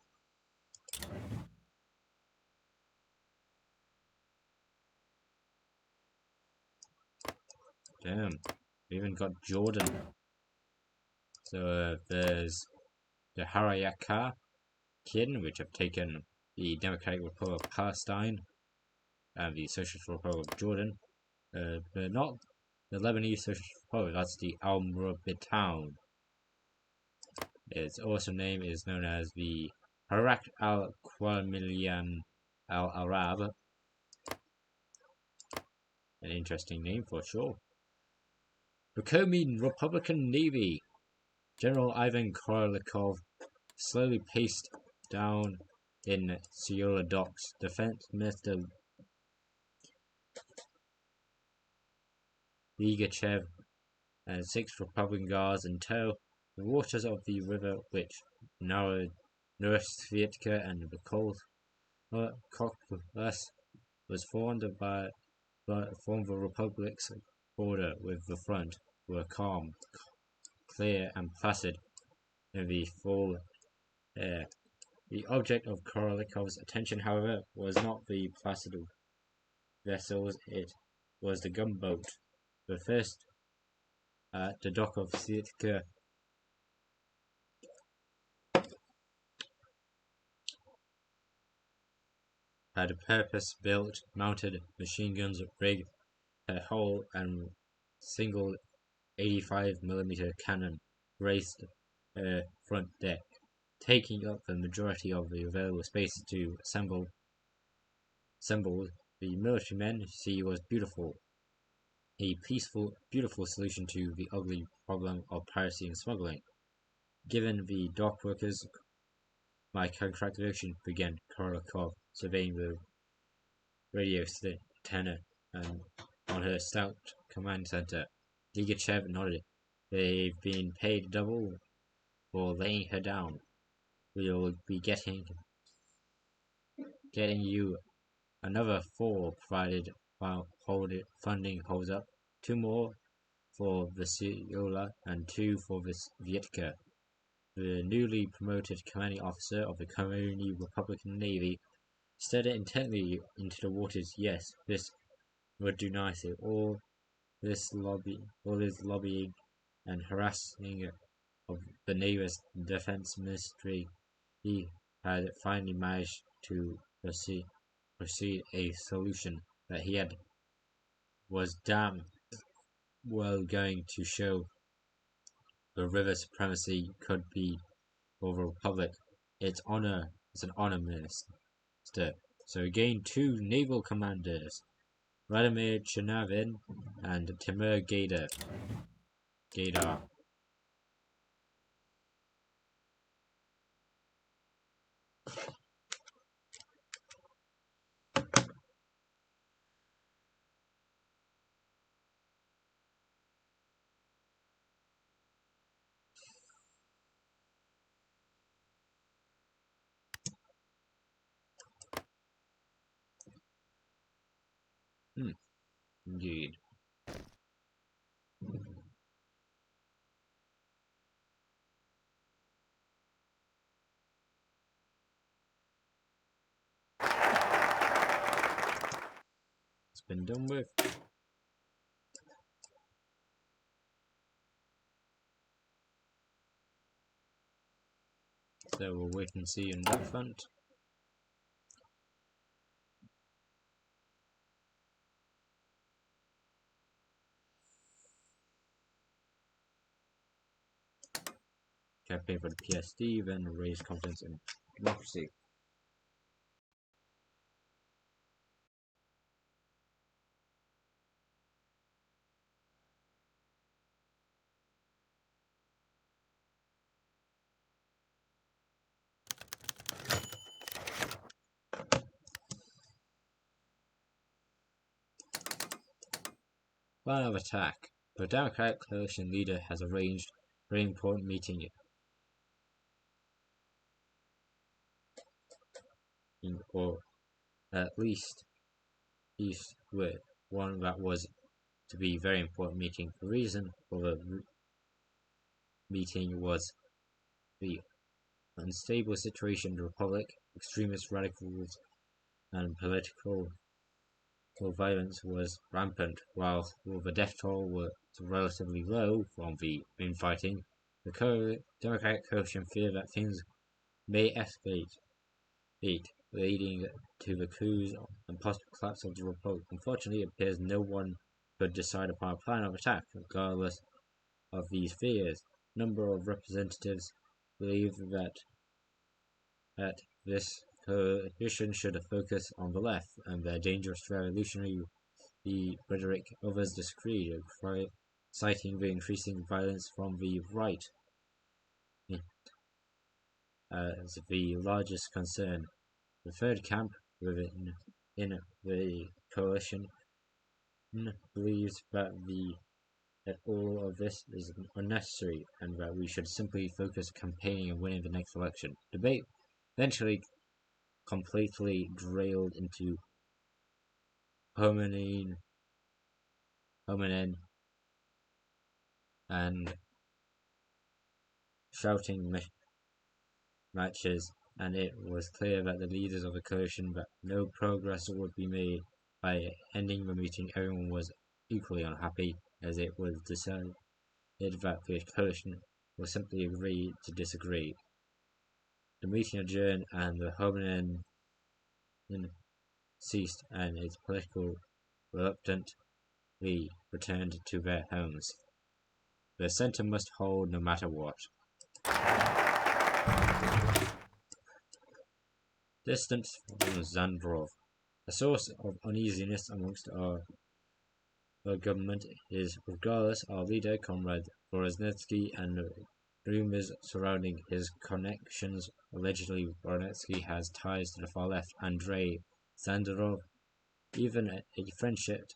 Damn, we even got Jordan. So there's the Harayaka Kin, which have taken the Democratic Republic of Palestine and the Socialist Republic of Jordan, but not the Lebanese Socialist Republic. That's the Al Murabitown. Its awesome name is known as the Harak al Qawmilian al Arab. An interesting name for sure. Becoming Republican Navy. General Ivan Korolikov slowly paced down in Seoul docks. Defense Minister Ligachev and 6 Republican guards in tow. The waters of the river which now nourished Svietka and the cold Koklas was formed the Republic's border with the front were calm, clear and placid in the fall air. The object of Korolikov's attention, however, was not the placid vessels, it was the gunboat. The first at the dock of Sitka had a purpose-built mounted machine guns rig, a whole and single 85mm cannon graced her front deck, taking up the majority of the available space to assemble. The military men see was beautiful, a peaceful, beautiful solution to the ugly problem of piracy and smuggling. Given the dock workers, my congratulations, began Korolikov, surveying the radio antenna and on her stout command center. Ligachev nodded. They've been paid double for laying her down. We'll be getting you another 4 provided while funding holds up. 2 more for Vesiola and 2 for Vietka. The newly promoted commanding officer of the Communist Republican Navy stared intently into the waters. Yes, this would do nicely. All this lobbying and harassing of the Navy's defense ministry, he had finally managed to proceed a solution that he had was damn well going to show the river supremacy could be for the Republic. It's an honor, Minister. So again, 2 naval commanders, Vladimir Chernovin and Timur Gaidar. Indeed. It's been done with. So we'll wait and see on that front. Campaign for the PSD, then raise confidence in democracy. Plan of attack. The Democratic coalition leader has arranged a very important meeting, or at least one that was to be a very important meeting. The reason for the meeting was the unstable situation in the Republic, extremist radicals, and political violence was rampant, while the death toll was relatively low from the infighting. The Democratic coalition feared that things may escalate, leading to the coups and possible collapse of the Republic. Unfortunately, it appears no one could decide upon a plan of attack, regardless of these fears. A number of representatives believe that this coalition should focus on the left and their dangerous revolutionary rhetoric. Others disagreed, citing the increasing violence from the right as the largest concern. The third camp within the coalition believes that all of this is unnecessary and that we should simply focus campaigning and winning the next election. Debate eventually completely derailed into hominin and shouting matches, and it was clear that the leaders of the coalition that no progress would be made. By ending the meeting, everyone was equally unhappy, as it was decided that the coalition will simply agree to disagree. The meeting adjourned and the hominin ceased, and its political reluctantly returned to their homes. The centre must hold no matter what. Distance from Zandrov. A source of uneasiness amongst our government is, regardless, our leader, Comrade Voronezhsky, and rumors surrounding his connections. Allegedly, Voronezhsky has ties to the far left Andrei Zandrov, even a friendship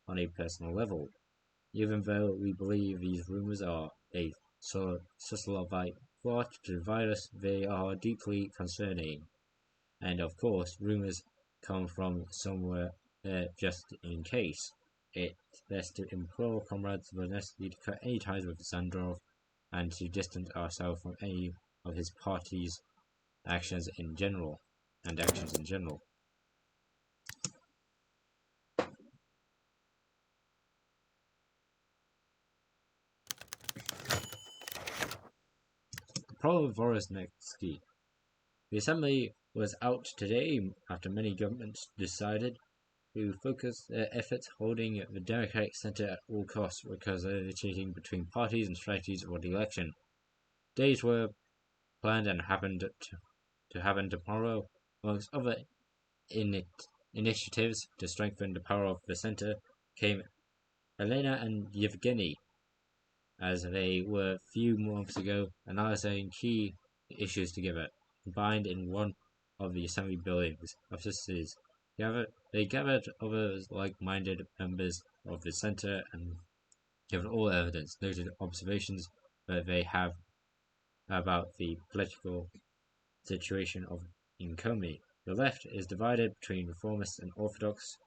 on a personal level. Even though we believe these rumors are a Socialite plot to divide us, they are deeply concerning. And of course, rumors come from somewhere just in case. It's best to implore Comrade Voronezhsky to cut any ties with Zandrov and to distance ourselves from any of his party's actions in general. The problem with Voronezhsky. The assembly was out today after many governments decided to focus their efforts holding the Democratic Centre at all costs, because they're rotating between parties and strategies for the election. Days were planned and happened to happen tomorrow. Amongst other initiatives to strengthen the power of the centre came Elena and Yevgeny, as they were a few months ago, analyzing key issues together, combined in one of the assembly buildings. Offices they gathered other like-minded members of the centre and given all evidence, noted observations that they have about the political situation in Komi. The left is divided between reformists and orthodox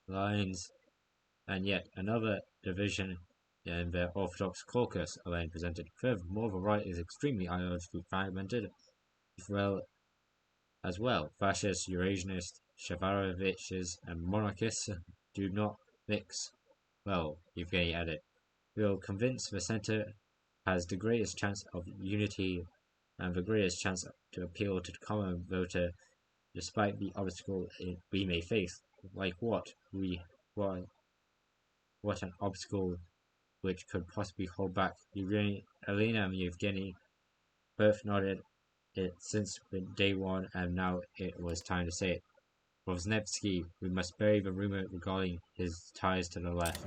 lines, and yet another division in the Orthodox caucus alone presented. Furthermore, the right is extremely ideologically fragmented as well. Fascists, Eurasianists, Shavaroviches, and monarchists do not mix well, Yevgeny added. We are convinced the centre has the greatest chance of unity and the greatest chance to appeal to the common voter despite the obstacle we may face. Like what? What an obstacle which could possibly hold back. Elena and Yevgeny both nodded it since day one, and now it was time to say it. Voronezhsky, we must bury the rumor regarding his ties to the left.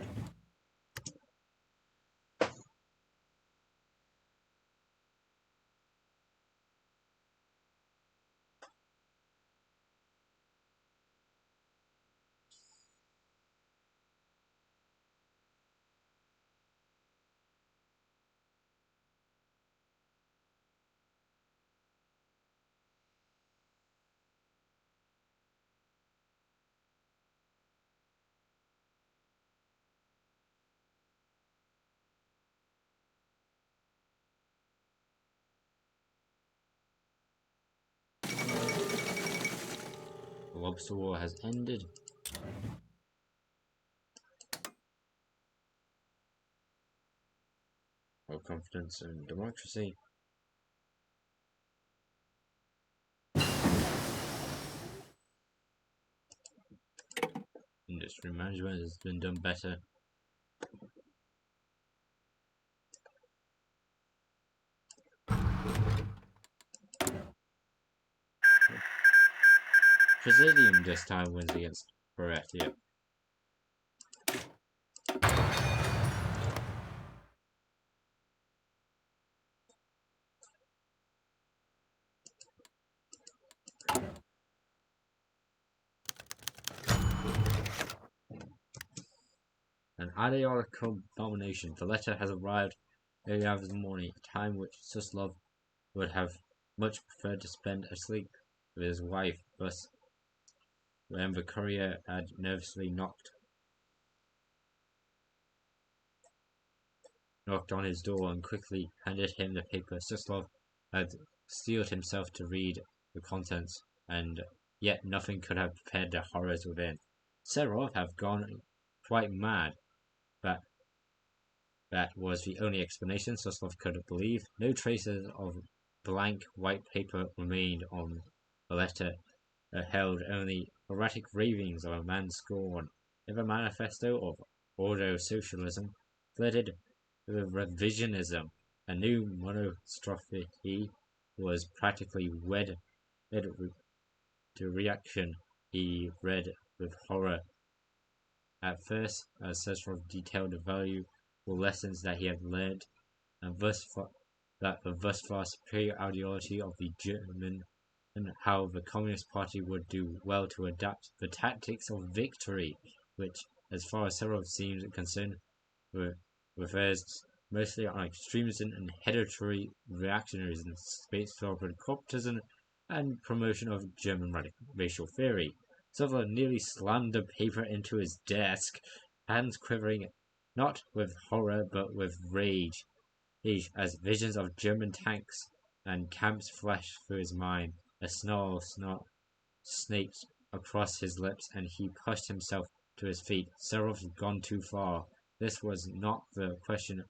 The lobster war has ended. No confidence in democracy. Industry management has been done better. Presidium this time wins against Parathia. ideological domination. The letter has arrived early hours of the morning, a time which Suslov would have much preferred to spend asleep with his wife, thus when the courier had nervously knocked on his door and quickly handed him the paper. Suslov had steeled himself to read the contents, and yet nothing could have prepared the horrors within. Serov had gone quite mad. That was the only explanation Suslov could believe. No traces of blank white paper remained on the letter. It held only erratic ravings of a man's scorn. If a manifesto of ordo-socialism flirted with revisionism, a new monstrosity was practically wedded to reaction. He read with horror. At first, Suslov detailed the valuable lessons that he had learned, and that the thus far superior ideology of the German, and how the Communist Party would do well to adapt the tactics of victory, which, as far as Serov seemed concerned, refers mostly on extremism and hereditary reactionarism, space-operated corporatism, and promotion of German racial theory. Silver nearly slammed the paper into his desk, hands quivering not with horror but with rage, as visions of German tanks and camps flashed through his mind. A snarl snaked across his lips, and he pushed himself to his feet. Serov had gone too far. This was not the question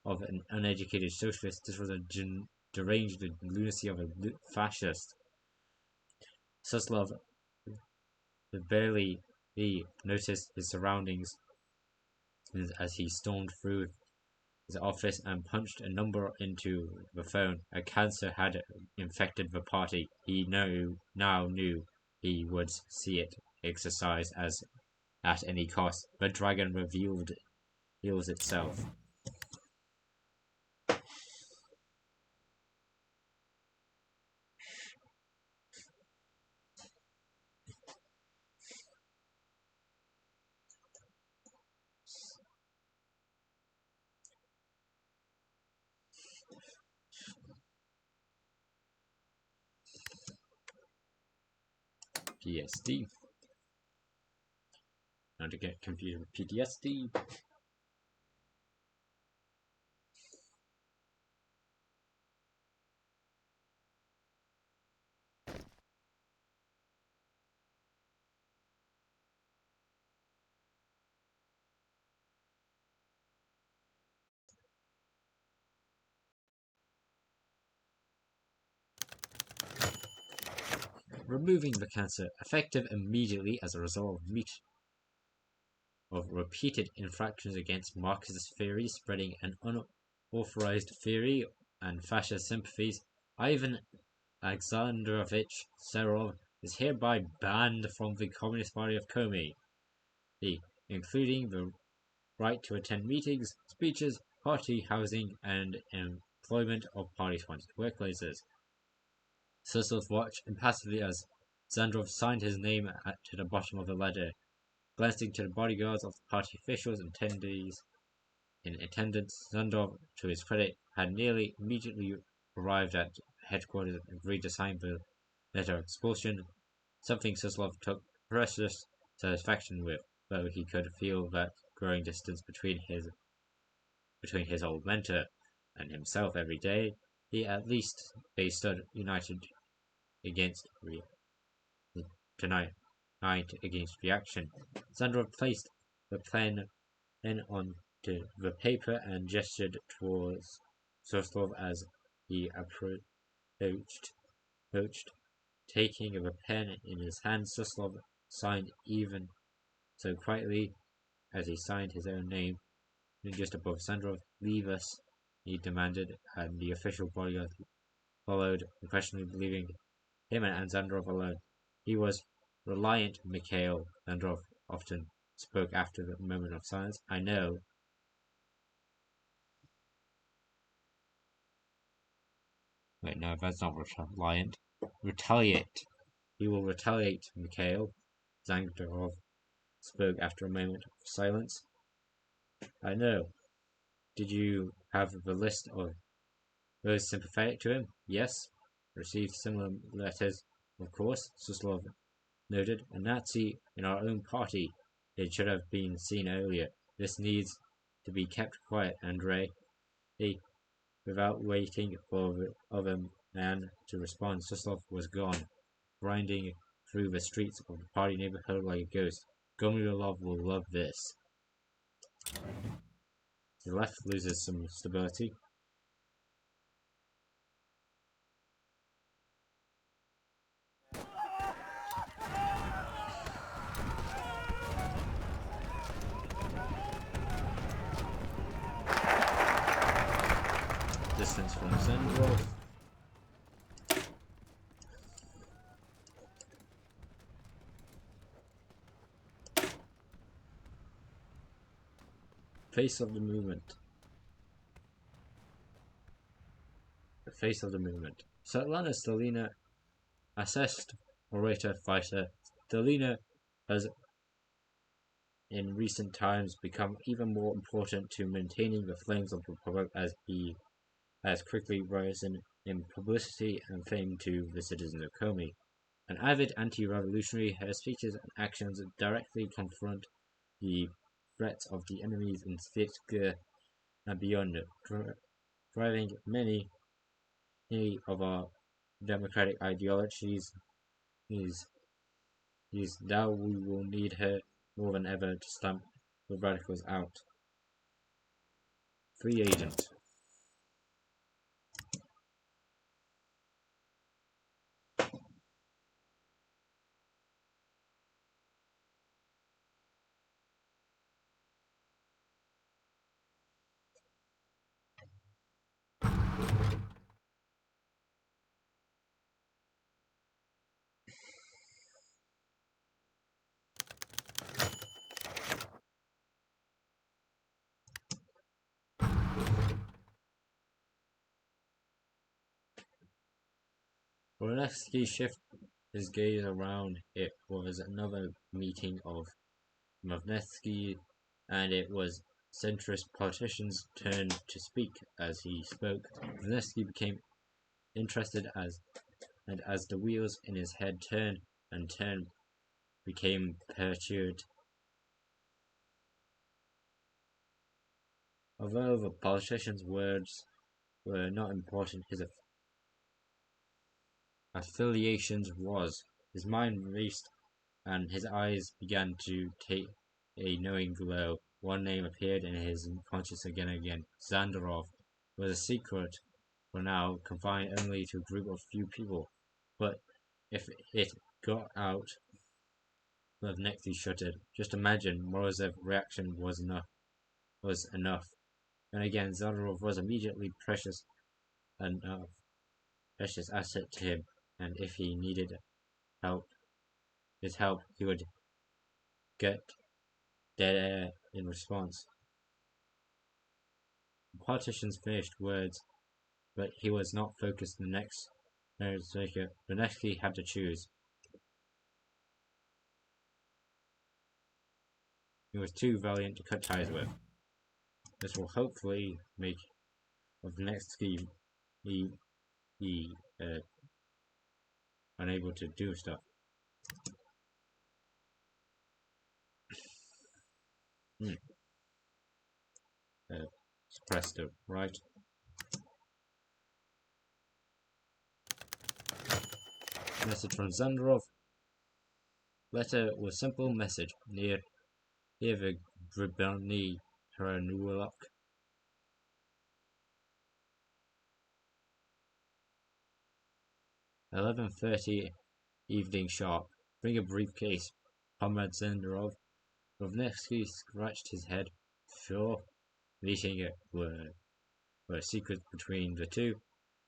of an uneducated socialist. This was a deranged lunacy of a fascist. Suslov barely noticed his surroundings as he stormed through his office and punched a number into the phone. A cancer had infected the party. He now knew he would see it exercised as at any cost. The dragon reveals itself. PSD. Not to get confused with PTSD. Removing the cancer, effective immediately as a result of repeated infractions against Marxist theory, spreading an unauthorized theory and fascist sympathies. Ivan Alexandrovich Serov is hereby banned from the Communist Party of Komi, including the right to attend meetings, speeches, party housing, and employment of party-sponsored workplaces. Suslov watched impassively as Zandrov signed his name to the bottom of the letter. Glancing to the bodyguards of the party officials and attendees in attendance, Zandrov, to his credit, had nearly immediately arrived at headquarters and agreed to sign the letter of expulsion, something Suslov took precious satisfaction with, though he could feel that growing distance between his old mentor and himself every day. They stood united against reaction. Zandrov placed the pen onto the paper and gestured towards Suslov as he approached. Taking the pen in his hand, Suslov signed even so quietly as he signed his own name. Just above Zandrov. "Leave us," he demanded, and the official bodyguard followed, unquestionably believing him and Zandrov alone. He was reliant, Mikhail, Zandrov often spoke after the moment of silence. "I know." Wait, no, that's not reliant. Retaliate. He will retaliate, Mikhail. Zandrov spoke after a moment of silence. I know. Did you have the list of those sympathetic to him? Yes. Received similar letters, of course, Suslov noted. A Nazi in our own party. It should have been seen earlier. This needs to be kept quiet, Andrei. Without waiting for the other man to respond, Suslov was gone, grinding through the streets of the party neighborhood like a ghost. Gomulov will love this. The left loses some stability. Distance from Zendrov. Face of the movement. The face of the movement. Svetlana Stalina, assessed orator fighter. Stalina has in recent times become even more important to maintaining the flames of the Republic as he has quickly risen in publicity and fame to the citizens of Komi. An avid anti-revolutionary, her speeches and actions directly confront the threats of the enemies in Svetsk and beyond, driving many of our democratic ideologies. Now we will need her more than ever to stamp the radicals out. Free agent. Voronezky shifted his gaze around. It was another meeting of Magnitsky, and it was centrist politician's turn to speak. As he spoke, Magnitsky became interested as the wheels in his head turned and turned, became perturbed. Although the politician's words were not important, his affiliations was. His mind raced and his eyes began to take a knowing glow. One name appeared in his conscience again and again. Zandarov was a secret for now, confined only to a group of few people. But if it got out, Magnitsky shuddered. Just imagine, Morozev's reaction was enough. And again, Zandarov was immediately precious asset to him, and if he needed help, his help, he would get dead air in response. The politician's finished words, but he was not focused. The next Venetsky had to choose. He was too valiant to cut ties with. This will hopefully make Venetsky unable to do stuff. Suppress the right. Message from Zandarov. Letter was simple message. Near the Gribelny Hranulok. 11:30 evening sharp. Bring a briefcase. Comrade Zandarov. Rovnevsky scratched his head. Sure. Meeting it were secrets between the two.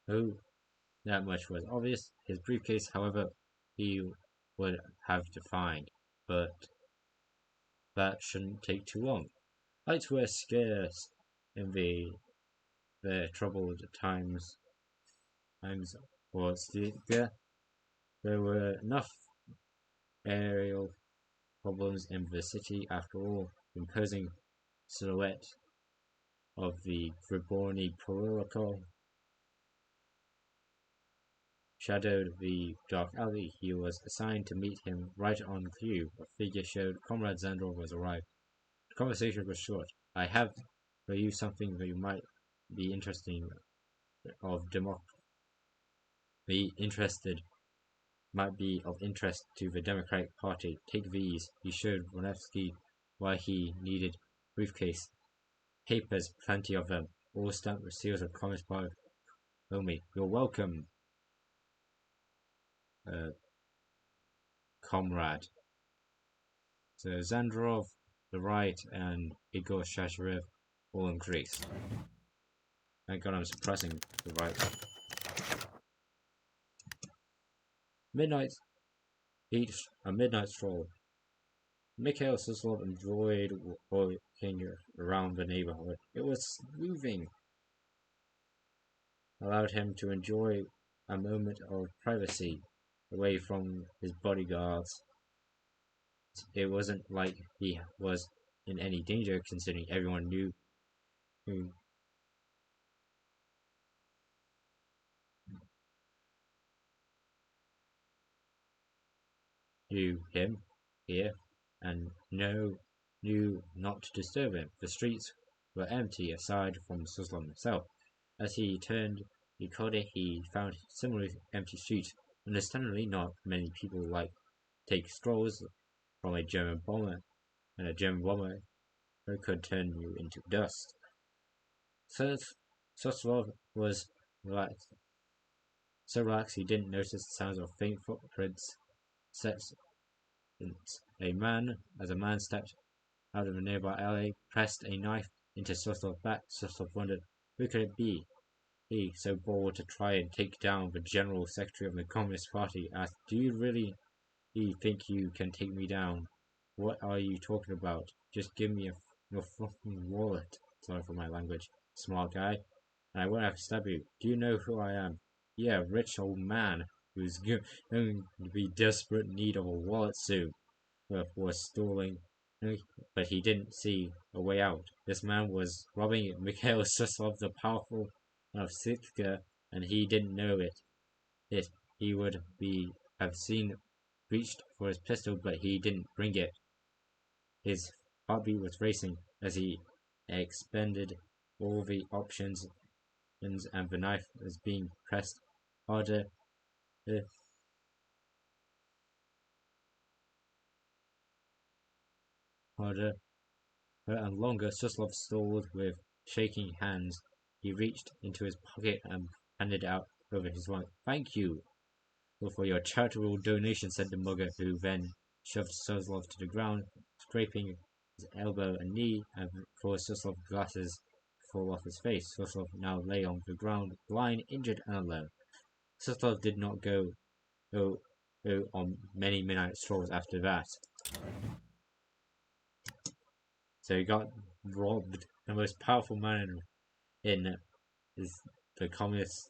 Oh, that much was obvious. His briefcase, however, he would have to find, but that shouldn't take too long. Lights were scarce in the troubled times for Stika. There were enough aerial problems in the city after all. The imposing silhouette of the Friborni protocol shadowed the dark alley. He was assigned to meet him right on cue. A figure showed Comrade Zandrov was arrived. The conversation was short. I have for you something that you might be might be of interest to the Democratic Party. Take these. He showed Vonevsky why he needed briefcase. Papers, plenty of them, all stamped with seals of Communist Party. Only, you're welcome, comrade. So Zandrov, the right, and Igor Shasharev all increase. Thank God I'm suppressing the right. A midnight stroll. Mikhail Suslov enjoyed walking around the neighborhood. It was soothing. Allowed him to enjoy a moment of privacy away from his bodyguards. It wasn't like he was in any danger, considering everyone knew him here and knew not to disturb him. The streets were empty aside from Suslov himself. As he turned the corner, he found similarly empty streets. Understandably, not many people take strolls from a German bomber, and a German bomber could turn you into dust. Suslov was relaxed. So relaxed he didn't notice the sounds of faint footprints. As a man stepped out of a nearby alley, pressed a knife into Suslov's back. Suslov wondered, who could it be? He, so bold to try and take down the General Secretary of the Communist Party, asked, do you really think you can take me down? What are you talking about? Just give me your fucking wallet. Sorry for my language, smart guy. And I won't have to stab you. Do you know who I am? Yeah, rich old man who's going to be desperate need of a wallet soon. Was stalling, but he didn't see a way out. This man was robbing Mikhail Suslov, the powerful of Sitka, and he didn't know it. He would have reached for his pistol, but he didn't bring it. His heartbeat was racing as he expended all the options, and the knife was being pressed harder and longer. Suslov stalled with shaking hands. He reached into his pocket and handed it out over his wife. Thank you for your charitable donation, said the mugger, who then shoved Suslov to the ground, scraping his elbow and knee, and caused Suslov's glasses to fall off his face. Suslov now lay on the ground, blind, injured, and alone. Suslov did not go on many midnight strolls after that. So he got robbed. The most powerful man in the Communist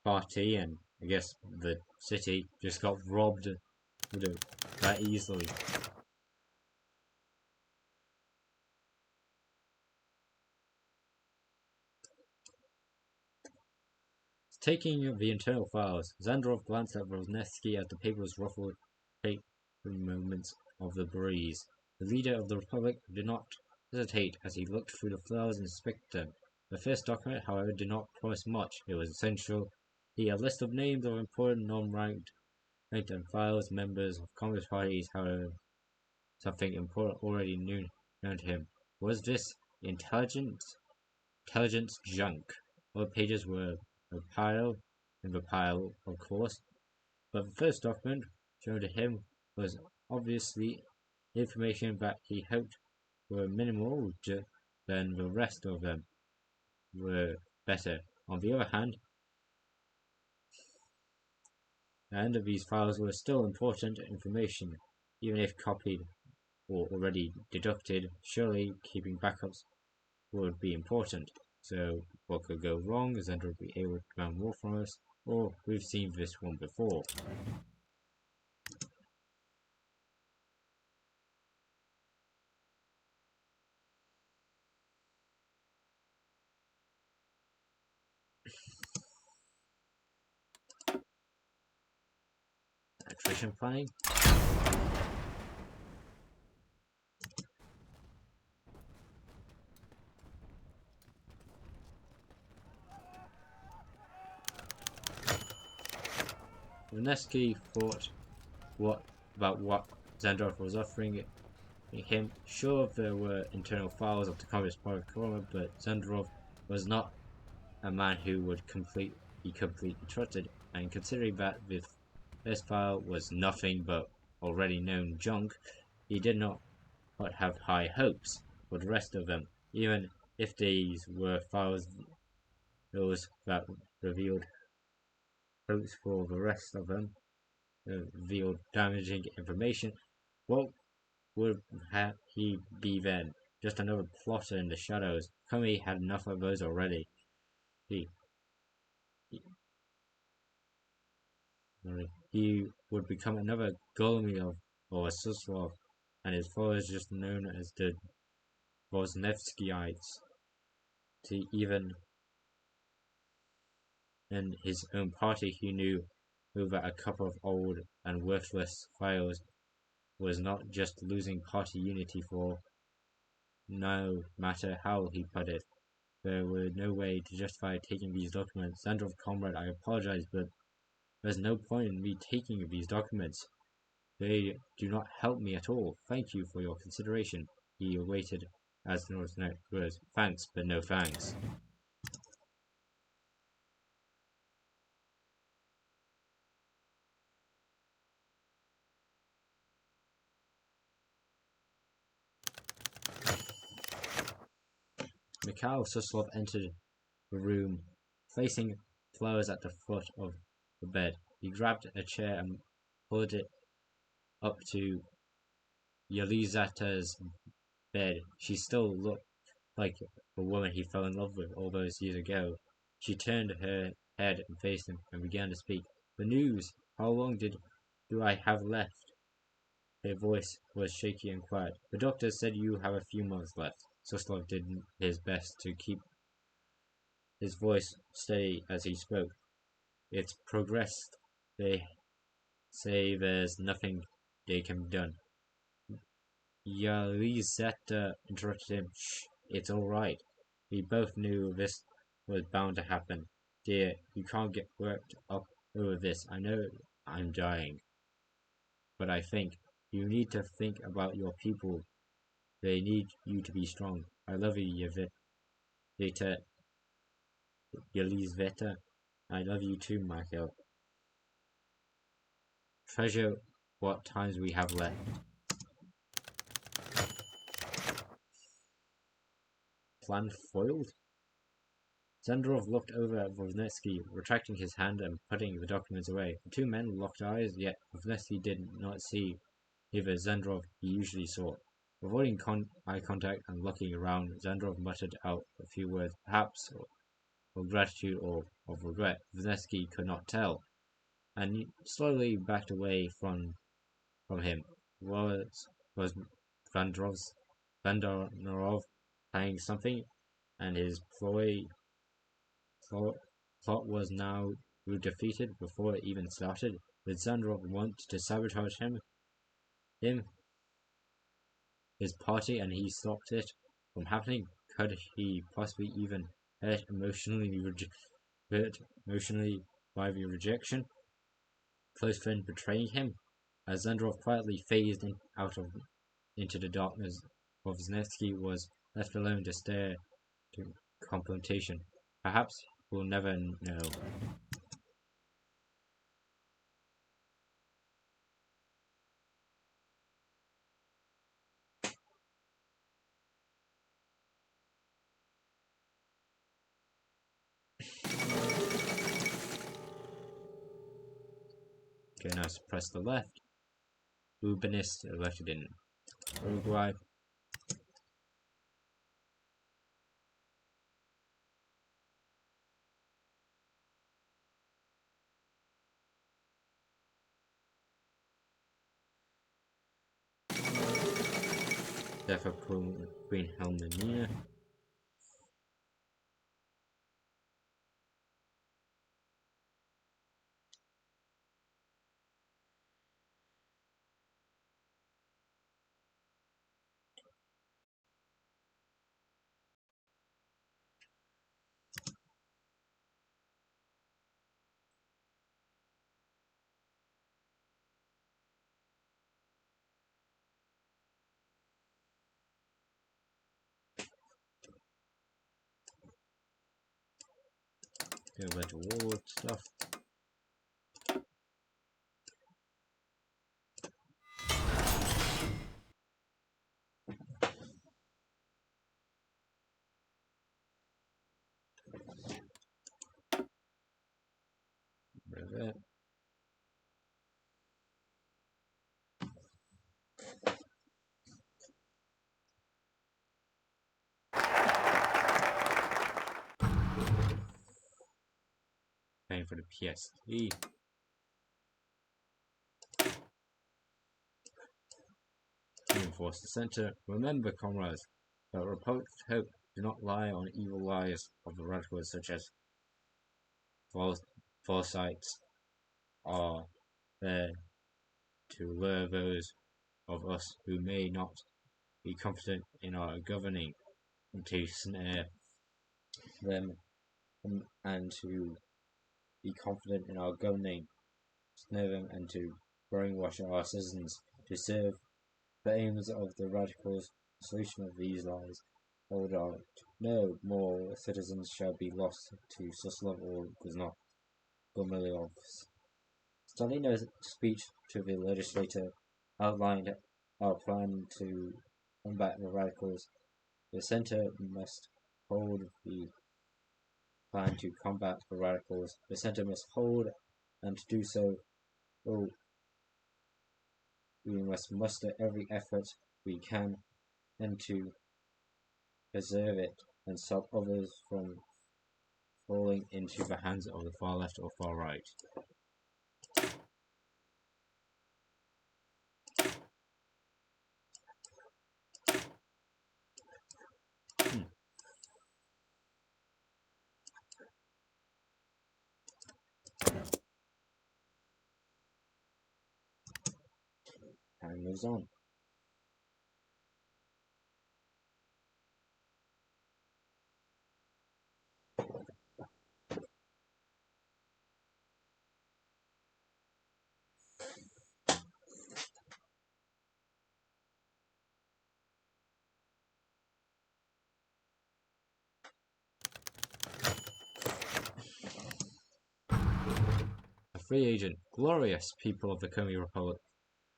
Party, and I guess the city, just got robbed that easily. Taking the internal files, Zandrov glanced at Rosnevsky as the papers ruffled moments of the breeze. The leader of the Republic did not hesitate as he looked through the files and inspected them. The first document, however, did not promise much. It was essentially a list of names of important non-ranked and files members of Communist parties. However, something important already known to him. Was this intelligence junk? All the pages were in the pile, of course, but the first document shown to him was obviously information that he hoped were minimal, then the rest of them were better. On the other hand, these files were still important information, even if copied or already deducted. Surely keeping backups would be important. So what could go wrong? Zender would be able to learn more from us, or we've seen this one before. succession planning? Vinesky thought about what Zandrov was offering him. Sure, there were internal files of the Communist Party, but Zandrov was not a man who would be completely trusted, and considering that this file was nothing but already known junk, he did not have high hopes for the rest of them, even if these were files those that revealed hopes for the rest of them, revealed damaging information. What would he be then? Just another plotter in the shadows. Comey had enough of those already. He would become another Golomyov or a Suslov, and his followers just known as the Vosnevskyites. To even in his own party, he knew that a couple of old and worthless files was not just losing party unity for. No matter how he put it, there was no way to justify taking these documents. Zandrov, comrade, I apologize, but there's no point in me taking these documents. They do not help me at all. Thank you for your consideration. He awaited as the North words. Thanks, but no thanks. Mikhail Suslov entered the room, placing flowers at the foot of the bed. He grabbed a chair and pulled it up to Yelizaveta's bed. She still looked like the woman he fell in love with all those years ago. She turned her head and faced him and began to speak. The news! How long do I have left? Her voice was shaky and quiet. The doctor said you have a few months left. Suslov did his best to keep his voice steady as he spoke. It's progressed. They say there's nothing they can be done. Yelizaveta interrupted him. Shh, it's all right. We both knew this was bound to happen. Dear, you can't get worked up over this. I know I'm dying. But I think you need to think about your people. They need you to be strong. I love you, Yelizaveta. I love you too, Michael. Treasure what times we have left. Plan foiled? Zandrov looked over at Vosnevsky, retracting his hand and putting the documents away. The two men locked eyes, yet Vosnevsky did not see either Zandrov he usually saw. Avoiding eye contact and looking around, Zandrov muttered out a few words, perhaps of gratitude or of regret. Vosnevsky could not tell, and slowly backed away from him. Was Vandarov planning something, and his plot was now defeated before it even started? Did Zandrov want to sabotage him, his party, and he stopped it from happening? Could he possibly even hurt emotionally by the rejection? Close friend betraying him? As Zandrov quietly phased into the darkness, Vosnevsky was left alone to stare to contemplation. Perhaps we'll never know. Okay, now suppress the left. Ubinist elected in Uruguay. Death of Queen Helmina. do a bunch of wall stuff. Rid of it. Paying for the PSP. Reinforce the center. Remember, comrades, that Republic's hope do not lie on evil lies of the radicals such as foresights are there to lure those of us who may not be confident in our governing and to snare them and to be confident in our governing, snare them and to brainwash our citizens to serve the aims of the radicals. The solution of these lies hold on. No more citizens shall be lost to Suslov or Gumilyov. Stalina's speech to the legislature outlined our plan to combat the radicals. The center must hold the plan to combat the radicals. The center must hold, and to do so, we must muster every effort we can and to preserve it and stop others from falling into the hands of the far left or far right. Time moves on. A free agent, glorious people of the Komi Republic.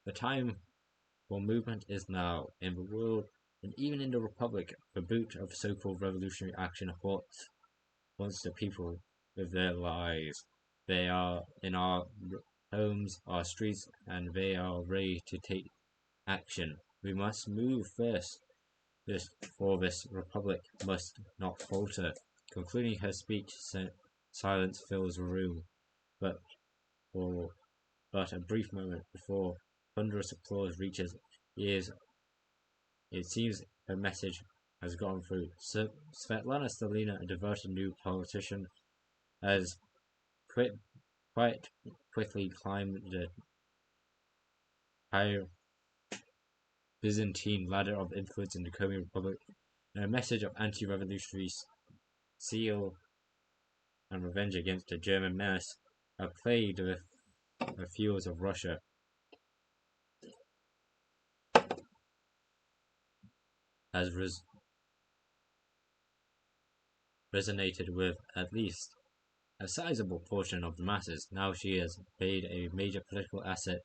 The time for movement is now. In the world, and even in the Republic, the boot of so-called revolutionary action haunts the people with their lies. They are in our homes, our streets, and they are ready to take action. We must move first. For this republic must not falter. Concluding her speech, silence fills the room, but for a brief moment before thunderous applause reaches ears, it seems her message has gone through. Svetlana Stalina, a devoted new politician, has quite quickly climbed the higher Byzantine ladder of influence in the Komi Republic, and a message of anti-revolutionary zeal and revenge against the German menace have plagued the fields of Russia. Has resonated with at least a sizable portion of the masses. Now she has made a major political asset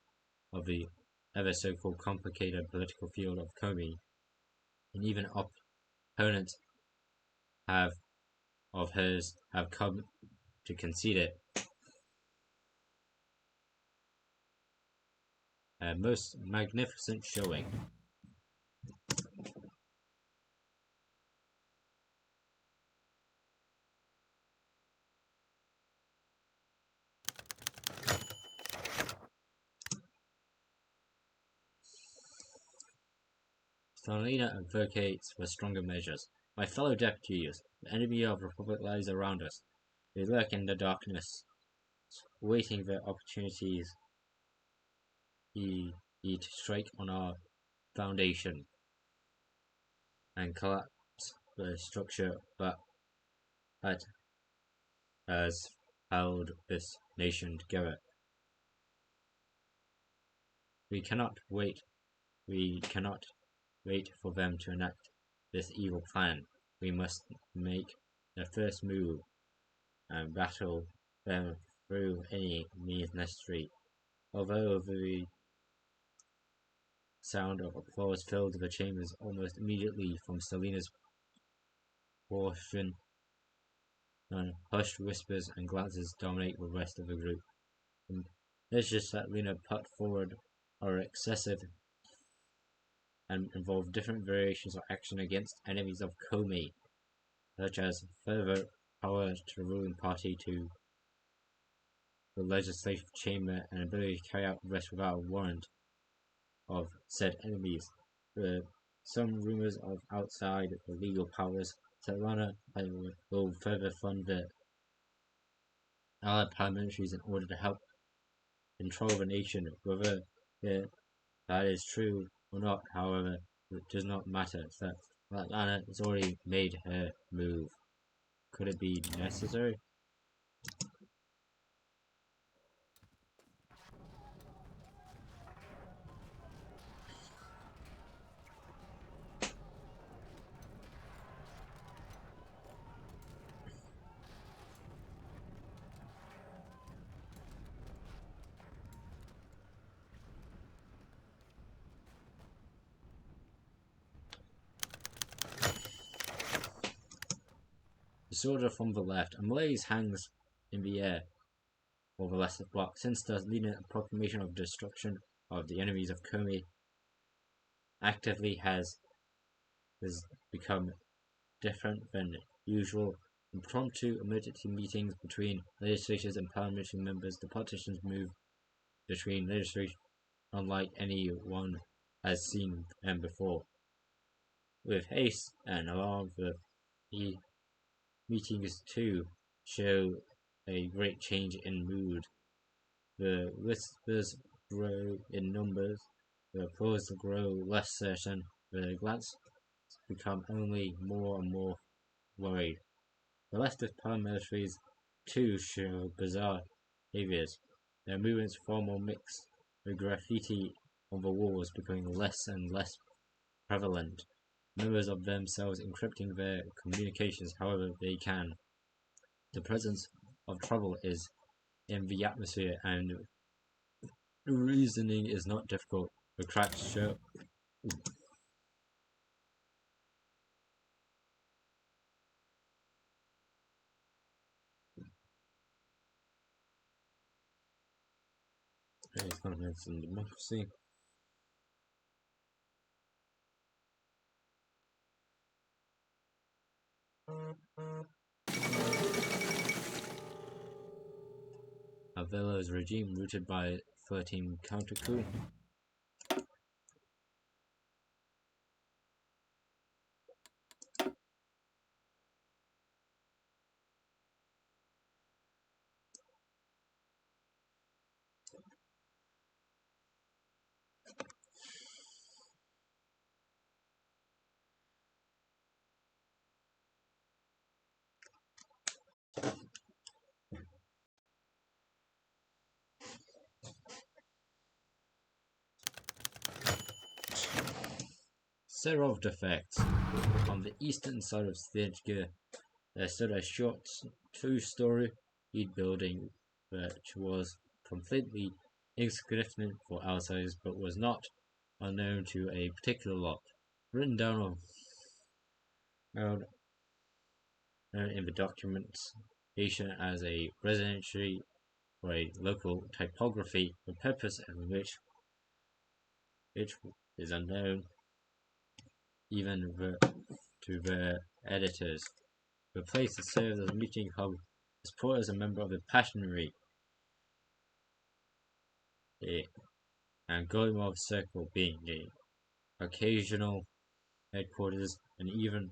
of the ever so-called complicated political field of Komi, and even opponents of hers have come to concede it. A most magnificent showing. Stalina advocates for stronger measures. My fellow deputies, the enemy of the Republic lies around us. They lurk in the darkness, waiting their opportunities to strike on our foundation and collapse the structure that has held this nation together. We cannot wait for them to enact this evil plan. We must make the first move and battle them through any means necessary. Although the sound of applause filled the chambers almost immediately from Selina's portion, and hushed whispers and glances dominate the rest of the group. The measures that Lena put forward are excessive and involve different variations of action against enemies of Comey, such as further power to the ruling party to the legislative chamber and ability to carry out arrests without a warrant of said enemies. There are some rumors of outside the legal powers. Lana will further fund the allied paramilitaries in order to help control the nation. Whether that is true or not, however, it does not matter. Lana has already made her move. Could it be necessary? The soldier from the left. A malaise hangs in the air for the last block. Since does leading a proclamation of destruction of the enemies of Comey actively has become different than usual. Impromptu emergency meetings between legislators and parliamentary members, the politicians move between legislators unlike anyone has seen them before. With haste and alarm, the meetings too show a great change in mood. The whispers grow in numbers, the applause grow less certain, the glance become only more and more worried. The leftist paramilitaries too show bizarre behaviors. Their movements far more mixed, the graffiti on the walls becoming less and less prevalent. Members of themselves encrypting their communications however they can. The presence of trouble is in the atmosphere, and reasoning is not difficult. The cracks show. Confidence in democracy. Avelo's regime, rooted by 13 counter-coup. Serov defects. On the eastern side of Stejka, there stood a short two-story building which was completely insignificant for outsiders but was not unknown to a particular lot. Written down in the documentation as a residential or a local typography, the purpose of which is unknown even to the editors. The place that served as a meeting hub was put as a member of the Passionary and Golimov Circle being the occasional headquarters and even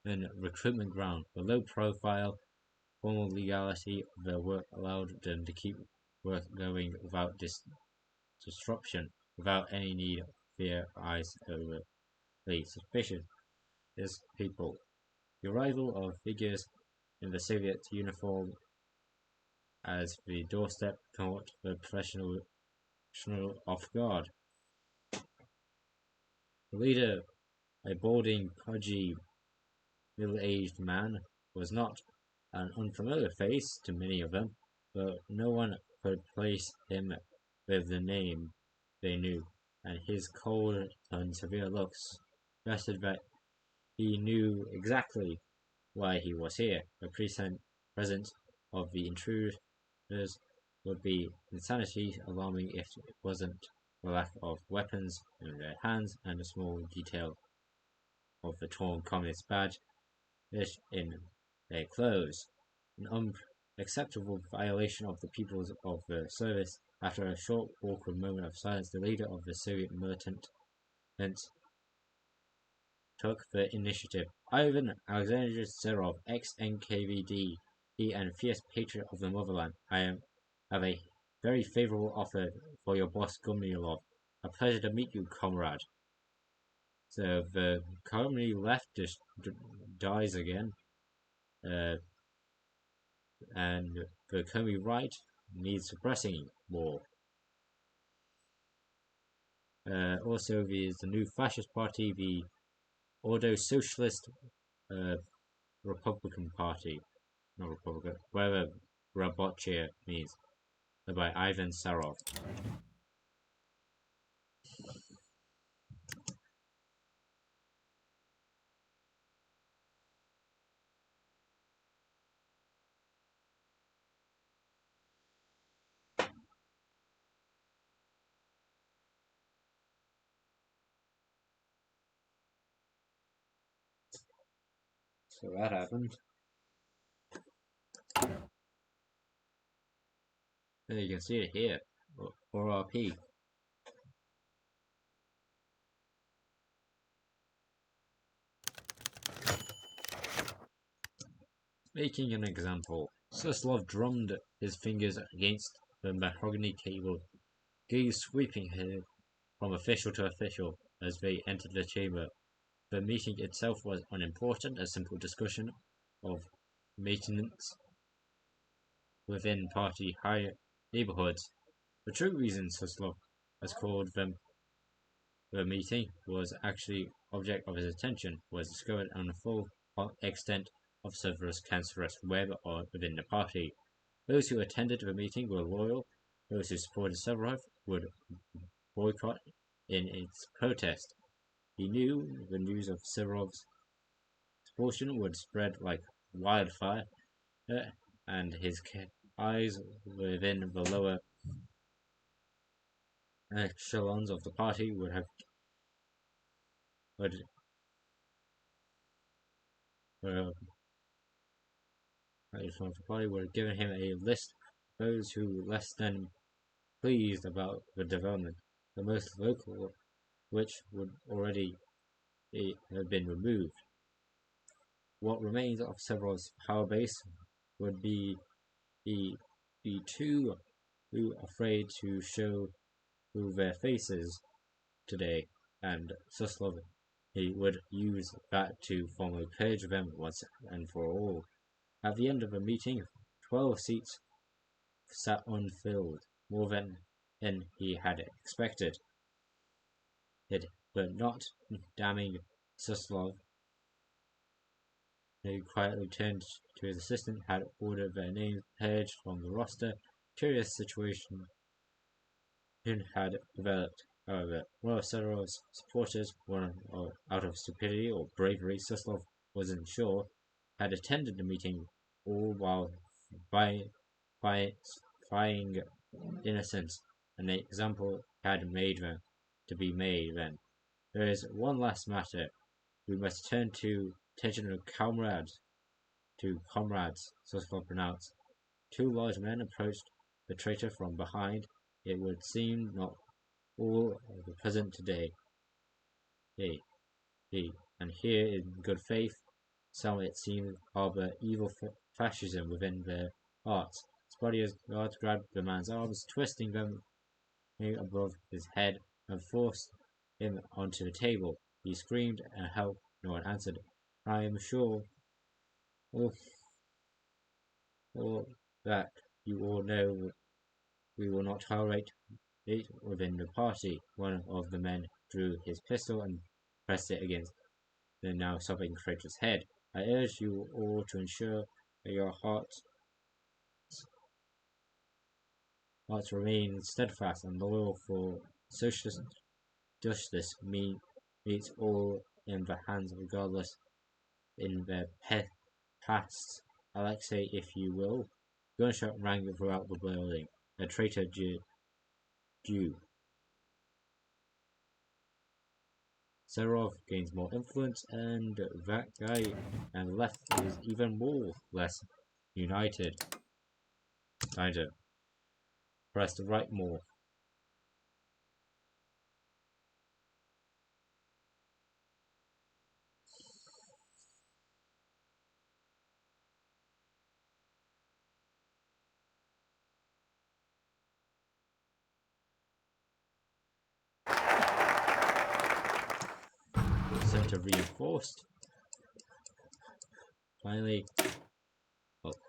a recruitment ground. The low profile, formal legality of their work allowed them to keep work going without disruption, without any need of fear eyes over the suspicious people. The arrival of figures in the Soviet uniform as the doorstep caught the professional off guard. The leader, a balding, pudgy, middle-aged man, was not an unfamiliar face to many of them, but no one could place him with the name they knew, and his cold and severe looks suggested that he knew exactly why he was here. The presence of the intruders would be insanity alarming if it wasn't the lack of weapons in their hands and a small detail of the torn communist badge in their clothes. An unacceptable violation of the peoples of the service. After a short awkward moment of silence, the leader of the Soviet militant took the initiative. Ivan Alexandrovich Serov, ex-NKVD, he and fierce patriot of the motherland. I have a very favorable offer for your boss Gumilov. A pleasure to meet you, comrade. So the communist left just dies again, and the communist right needs suppressing more. Also, there's the new fascist party, the Ordo Socialist Republican Party, not Republican, whatever Rabochia means, by Ivan Sarov. So that happened. And you can see it here, RRP. Making an example, Suslov drummed his fingers against the mahogany table, gaze sweeping him from official to official as they entered the chamber. The meeting itself was unimportant, a simple discussion of maintenance within party high neighborhoods. The true reason Suslov has called them the meeting was actually object of his attention was discovered on the full extent of Severus' cancerous web within the party. Those who attended the meeting were loyal, those who supported Severus would boycott in its protest. He knew the news of Severus' expulsion would spread like wildfire, and his eyes within the lower echelons of the party would have given him a list of those who less than pleased about the development, the most local which would already have been removed. What remains of Severus' power base would be too afraid to show their faces today, and Suslov he would use that to formally purge them once and for all. At the end of the meeting, 12 seats sat unfilled, more than he had expected. But not damning Suslov, who quietly turned to his assistant, had ordered their names purged from the roster. Curious situation had developed. However, one of Severov's supporters, out of stupidity or bravery, Suslov wasn't sure, had attended the meeting all while defying innocence. An example had made them to be made then. There is one last matter. We must turn to attention of comrades, Suslov pronounced. Two large men approached the traitor from behind. It would seem not all of the present today. And here in good faith, some it seems harbor evil fascism within their hearts. Spottia's guards grabbed the man's arms, twisting them above his head, and forced him onto the table. He screamed and help. No one answered. I am sure all that you all know we will not tolerate it within the party. One of the men drew his pistol and pressed it against the now sobbing traitor's head. I urge you all to ensure that your hearts remain steadfast and loyal, for socialist justice meets all in the hands regardless in their past. Alexei, if you will. Gunshot rang throughout the building. A traitor Jew. Serov gains more influence, and that guy and the left is even more less united. Time to press the right more. Center reinforced. Finally,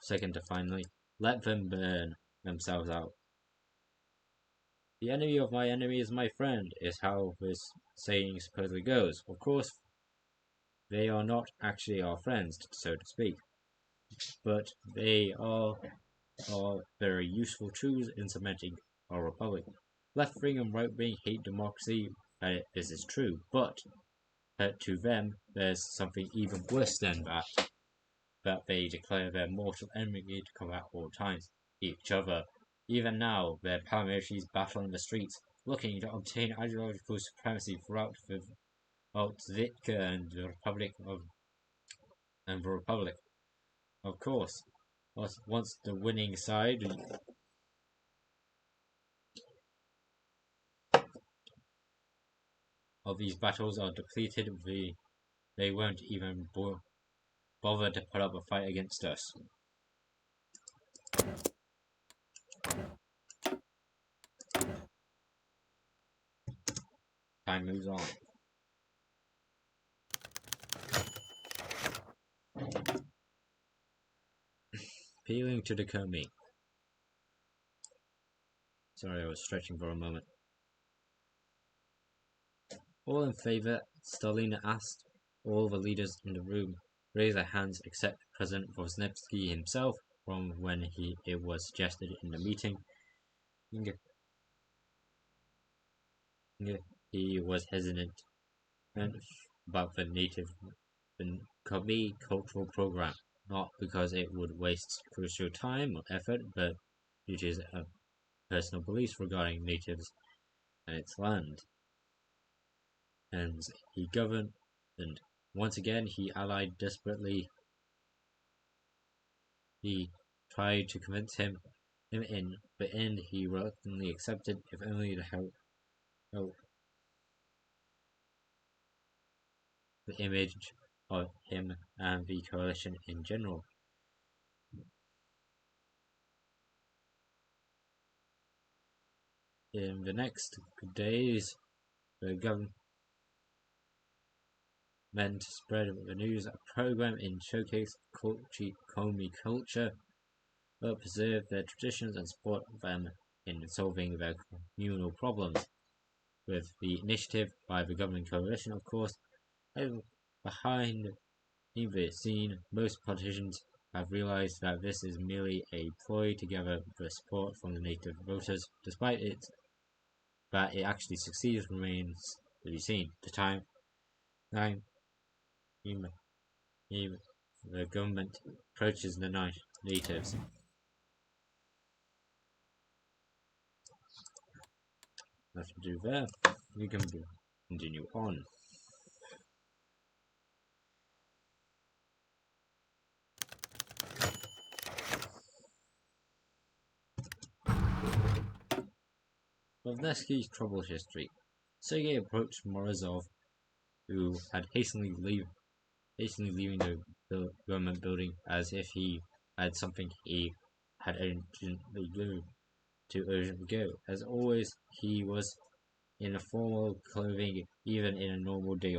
second to finally, let them burn themselves out. The enemy of my enemy is my friend, is how this saying supposedly goes. Of course, they are not actually our friends, so to speak, but they are very useful tools in cementing our republic. Left-wing and right-wing hate democracy, this is true, but to them, there's something even worse than that they declare their mortal enemy to combat all times, each other. Even now, their paramilitaries battle in the streets, looking to obtain ideological supremacy throughout Zitka and the Republic. Of course, once the winning side of these battles are depleted, they won't even bother to put up a fight against us. Time moves on. Appealing to the Komi. Sorry, I was stretching for a moment. All in favor? Stalin asked. All the leaders in the room raised their hands except President Vosnevsky himself, from when it was suggested in the meeting. He was hesitant about the Komi cultural program, not because it would waste crucial time or effort, but due to his personal beliefs regarding natives and its land. And he governed, and once again he allied desperately. He tried to convince him in the end he reluctantly accepted, if only to help the image of him and the coalition in general. In the next days, the government spread the news, a program in showcase Komi culture, but preserve their traditions and support them in solving their communal problems. With the initiative by the governing coalition, of course, behind the scene, most politicians have realized that this is merely a ploy to gather the support from the native voters. Despite that it actually succeeds remains to be seen. The the government approaches the natives. Nothing to do there. We can continue on. Vosnevsky's troubled history. Sergei approached Morozov, who had hastily leaving the government building as if he had something he had urgently go. As always, he was in a formal clothing, even in a normal day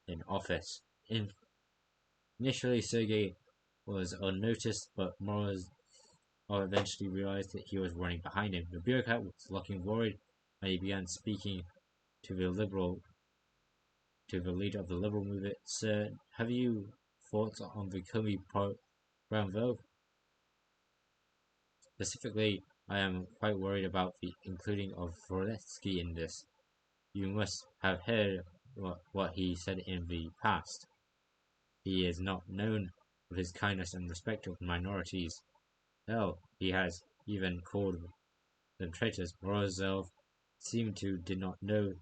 in office. Initially, Sergei was unnoticed, but Morozov eventually realized that he was running behind him. The bureaucrat was looking worried, and he began speaking to the leader of the liberal movement. Sir, have you thoughts on the Comey program, though? Specifically, I am quite worried about the including of Voretsky in this. You must have heard what he said in the past. He is not known for his kindness and respect of minorities. Hell, he has even called them traitors. Morozov seemed to did not know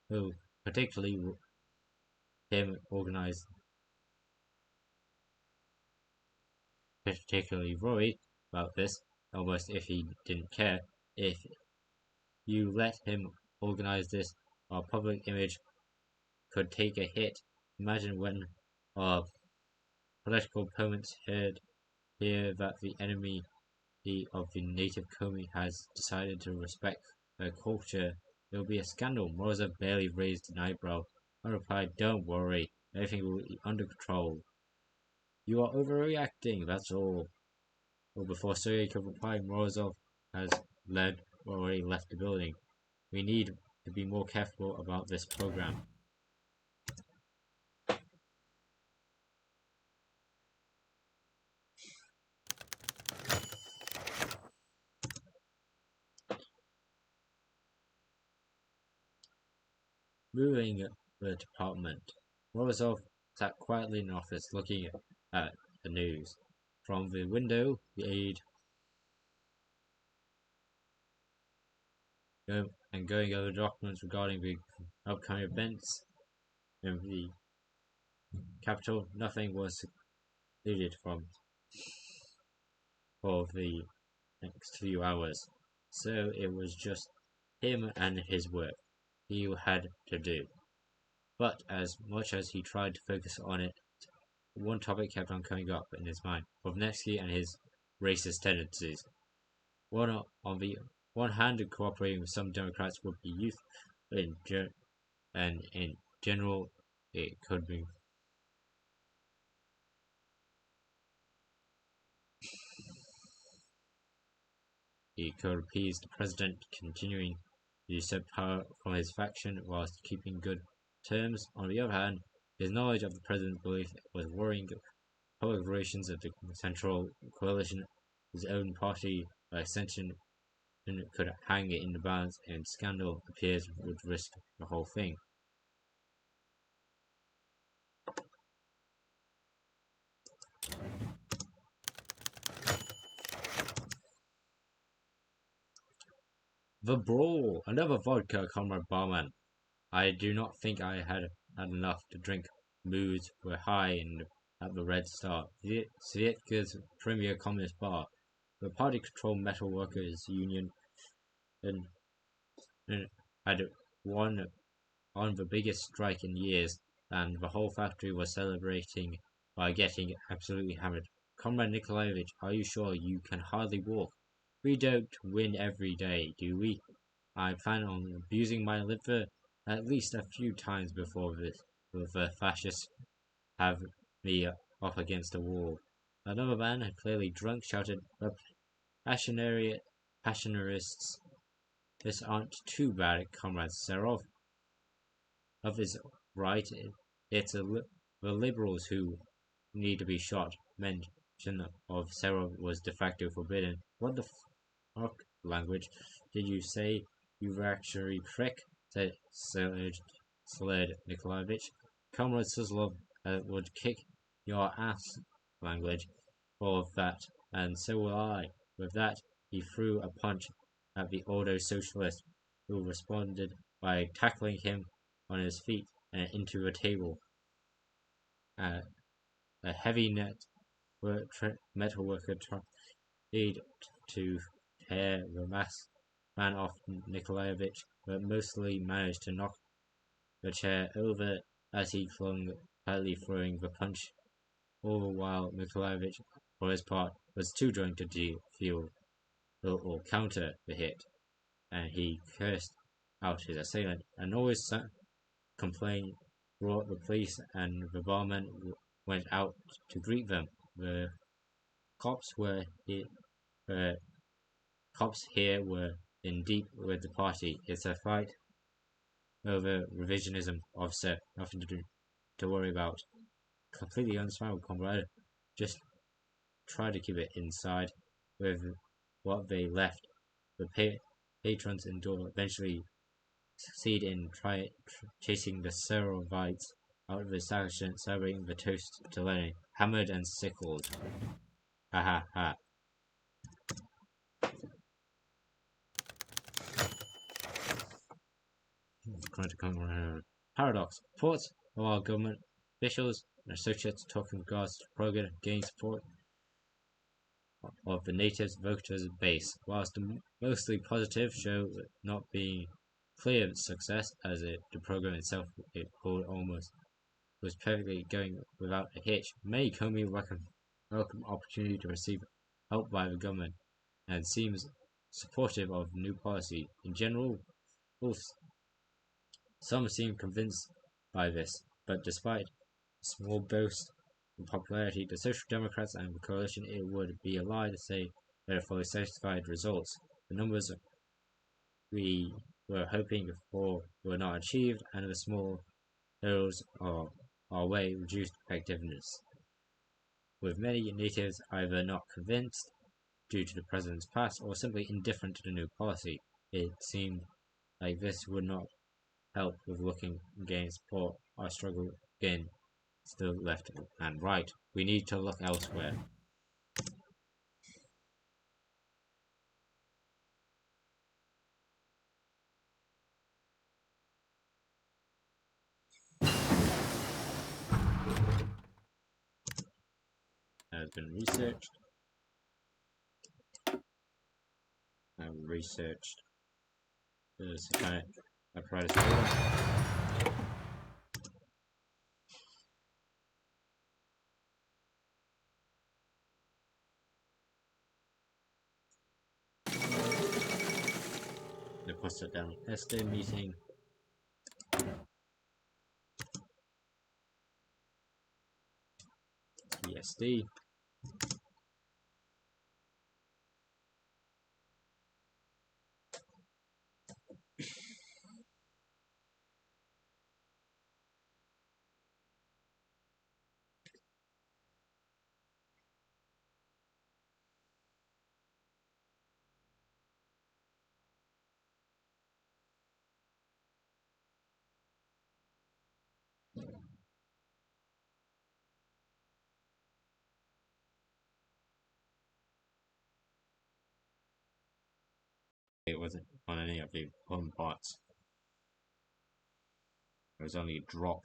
who particularly him organized particularly worried about this, almost if he didn't care. If you let him organize this, our public image could take a hit. Imagine when our political opponents hear that the enemy of the native Komi has decided to respect their culture. It will be a scandal. Morozov barely raised an eyebrow. I replied, "Don't worry, everything will be under control." "You are overreacting, that's all." Well, before Sergei could reply, Morozov has already left the building. We need to be more careful about this program. Moving the department, Morozov sat quietly in the office looking at the news. From the window, the aide and going over documents regarding the upcoming events in the capital, nothing was needed for the next few hours. So it was just him and his work he had to do. But as much as he tried to focus on it, one topic kept on coming up in his mind: Kovnetsky and his racist tendencies. On the one hand, cooperating with some Democrats would be youth, and in general, it could be he could appease the president, continuing to usurp power from his faction whilst keeping good terms. On the other hand, his knowledge of the president's belief was worrying. Public relations of the Central Coalition, his own party, by extension, could hang it in the balance, and scandal appears would risk the whole thing. The brawl! Another vodka, Comrade Barman. I do not think I had enough to drink. Moods were high at the Red Star, Svietka's premier communist bar. The party-controlled metal workers' union and had won on the biggest strike in years, and the whole factory was celebrating by getting absolutely hammered. Comrade Nikolaevich, are you sure you can hardly walk? We don't win every day, do we? I plan on abusing my liver at least a few times before the fascists have me up against a wall. Another man, clearly drunk, shouted, "The passionarists, this aren't too bad, Comrade Serov." Of his right, it's the liberals who need to be shot. Mention of Serov was de facto forbidden. What the fuck language did you say, you reactionary prick? Said Sled Nikolaevich. Comrade Suslov would kick your ass language for that, and so will I. With that, he threw a punch at the older socialist, who responded by tackling him on his feet and into a table. A heavy metal worker tried to tear the man off Nikolaevich, but mostly managed to knock the chair over as he clung tightly, throwing the punch. All the while, Nikolaevich, for his part, was too drunk to feel or counter the hit, and he cursed out his assailant. A noise complaint brought the police, and the barman went out to greet them. The cops cops here were in deep with the party. It's a fight over revisionism, officer. Nothing to worry about. completely understandable, comrade. Just try to keep it inside with what they left. The patrons indoor eventually succeed in chasing the Serovites out of the establishment, celebrating the toast to Lenin, hammered and sickled. Ha ha ha. Paradox. Reports of our government officials and associates talking with regards to the program gaining support of the natives voters base, whilst mostly positive show not being clear success as the program itself it called almost was perfectly going without a hitch. Many Comey welcome opportunity to receive help by the government and seems supportive of new policy. In general, some seem convinced by this, but despite a small boost in popularity, the Social Democrats and the coalition, it would be a lie to say they are fully satisfied results. The numbers we were hoping for were not achieved, and the small errors are our way reduced effectiveness. With many natives either not convinced due to the president's past or simply indifferent to the new policy, it seemed like this would not help with looking gain support. Our struggle again still left and right. We need to look elsewhere. Has been researched and researched the satanic apparatus. The post-down SD meeting. PSD. It wasn't on any of the home parts. It was only a drop.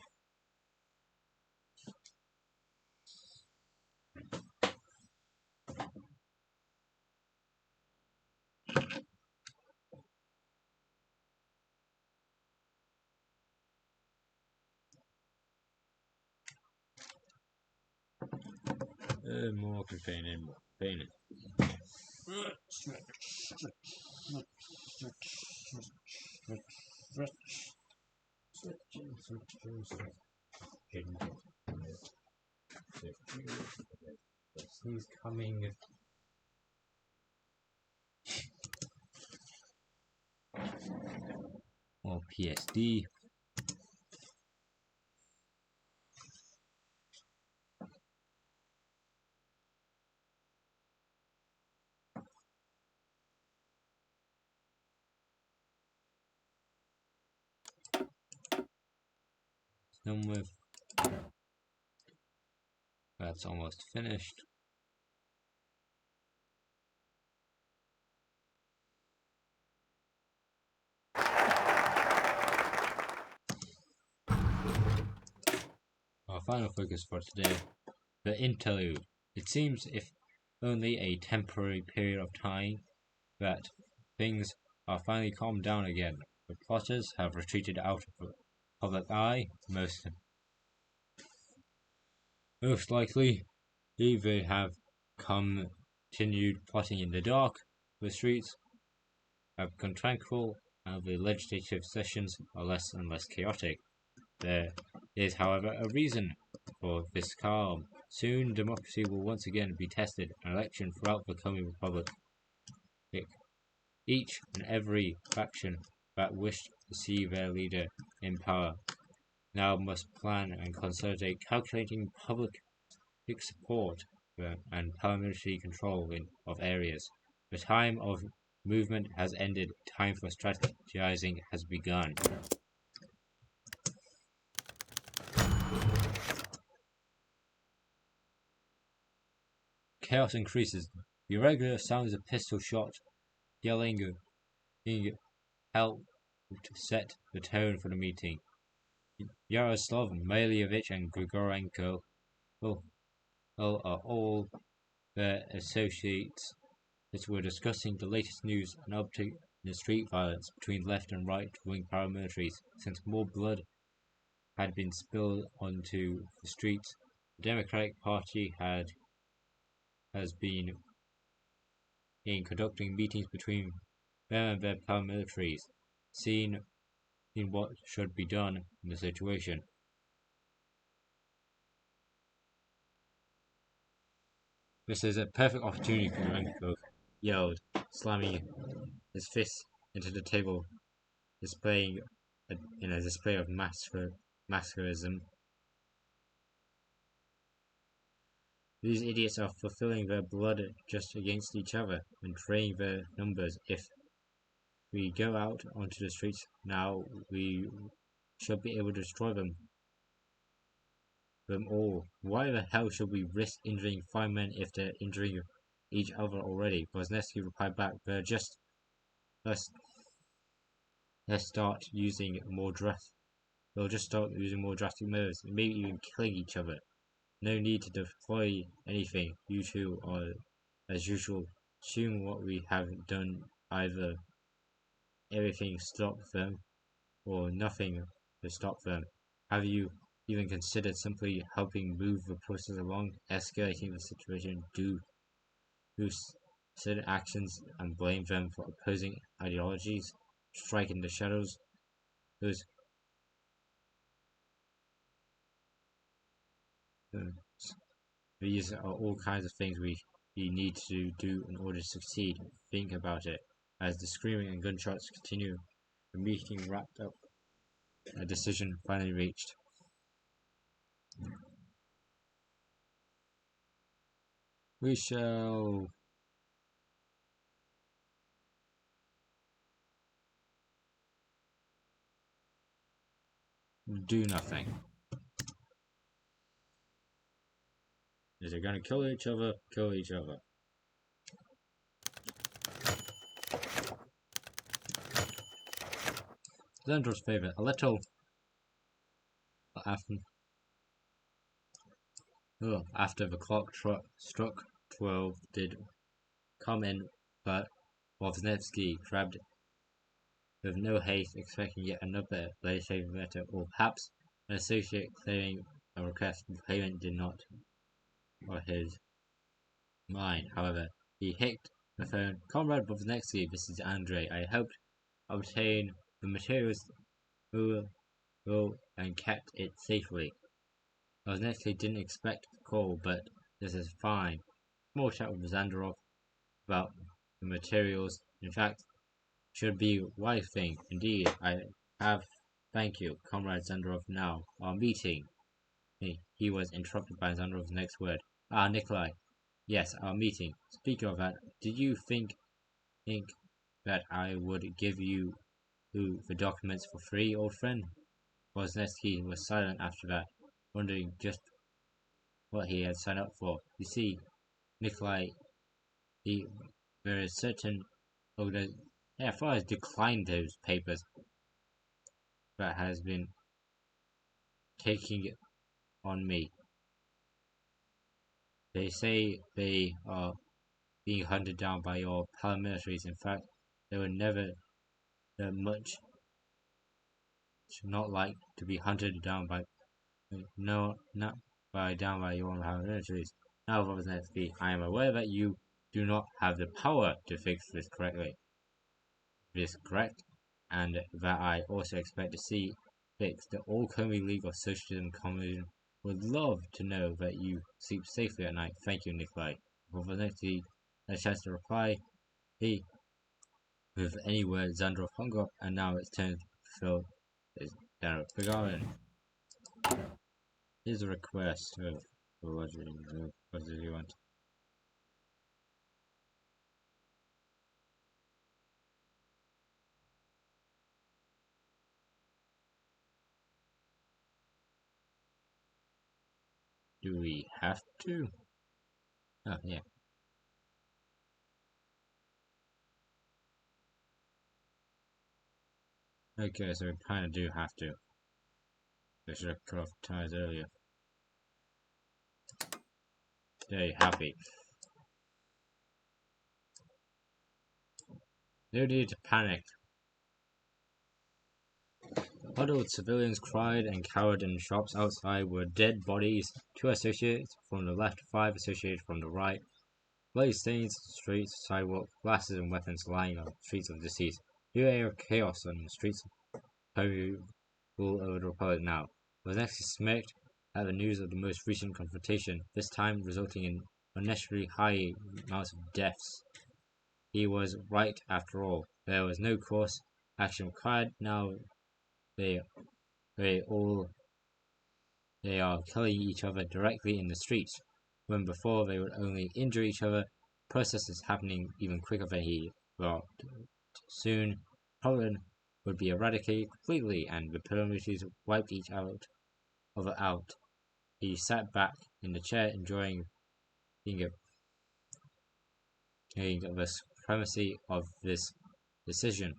More confining, more confining. He's coming. Or PSD. Done with. That's almost finished. Our final focus for today, the interlude. It seems, if only a temporary period of time, that things are finally calmed down again. The plotters have retreated out of the public eye, most likely. They have continued plotting in the dark. The streets have become tranquil, and the legislative sessions are less and less chaotic. There is, however, a reason for this calm. Soon democracy will once again be tested, an election throughout the coming republic. Each and every faction that wished to see their leader in power now must plan and consolidate calculating public support and paramilitary control of areas. The time of movement has ended. Time for strategizing has begun. Chaos increases. The irregular sounds of pistol shot, yelling, helped set the tone for the meeting. Yaroslav, Malievich, and Grigorenko are all their associates that were discussing the latest news and uptick in the street violence between left and right-wing paramilitaries. Since more blood had been spilled onto the streets, the Democratic Party has been conducting meetings between them and their paramilitaries, seeing what should be done in the situation. This is a perfect opportunity for Renko yelled, slamming his fist into the table, displaying in a display of masochism. These idiots are fulfilling their blood just against each other and training their numbers. If we go out onto the streets now, we should be able to destroy them all. Why the hell should we risk injuring 5 men if they're injuring each other already? Wozniacki replied back, let's start using more We'll just start using more drastic measures, maybe even killing each other. No need to deploy anything. You two are, as usual, assume what we have done, either everything stop them or nothing to stop them. Have you even considered simply helping move the process along, escalating the situation, do certain actions and blame them for opposing ideologies, strike in the shadows? Those These are all kinds of things we need to do in order to succeed. Think about it. As the screaming and gunshots continue, the meeting wrapped up. A decision finally reached. We shall do nothing. If they're gonna kill each other, kill each other. Zendrov's favorite. A little after the clock struck 12 did come in, but Wozniacki grabbed with no haste, expecting yet another legislative letter, or perhaps an associate claiming a request for payment did not or his mind. However, he hicked the phone. Comrade Wozniacki, this is Andre. I hoped obtain the materials and kept it safely. Wozniacki didn't expect the call, but this is fine. Small chat with Zandrov about the materials. In fact, should be wise thing. Indeed, I have. Thank you, Comrade Zandrov. Now, our meeting. He was interrupted by Zandrov's next word. Ah, Nikolai. Yes, our meeting. Speaking of that, did you think that I would give you the documents for free, old friend? Wozniacki was silent after that, wondering just what he had signed up for. You see, Nikolai, there is certain I thought I declined those papers that has been taking it on me. They say they are being hunted down by your paramilitaries. In fact, they were never much not like to be hunted down by not down by your own paramilitaries. Now, Wozniacki, I am aware that you do not have the power to fix this correct, and that I also expect to see fixed. The all Comey League of Socialism and Communism would love to know that you sleep safely at night. Thank you, Nikolai. Wozniacki had a chance to reply. He, with any word, Zandrov hung up, and now it's turned to Phil. Gagarin. Here's a request. What do you want? Do we have to? Oh, yeah. Okay, so we kind of do have to. I should have cut off ties earlier. Stay happy. No need to panic. Huddled civilians cried and cowered in shops outside were dead bodies, 2 associates from the left, 5 associates from the right. Bloody stains, streets, sidewalk, glasses and weapons lying on the streets of deceased. New air of chaos on the streets rule over the Republic now. Wisniewski smirked at the news of the most recent confrontation, this time resulting in unnecessarily high amounts of deaths. He was right after all. There was no course action required. Now they they all they are killing each other directly in the streets, when before they would only injure each other. Process is happening even quicker than he thought. Soon, Poland would be eradicated completely, and the paramilitaries wiped each other out. He sat back in the chair, enjoying the supremacy of this decision.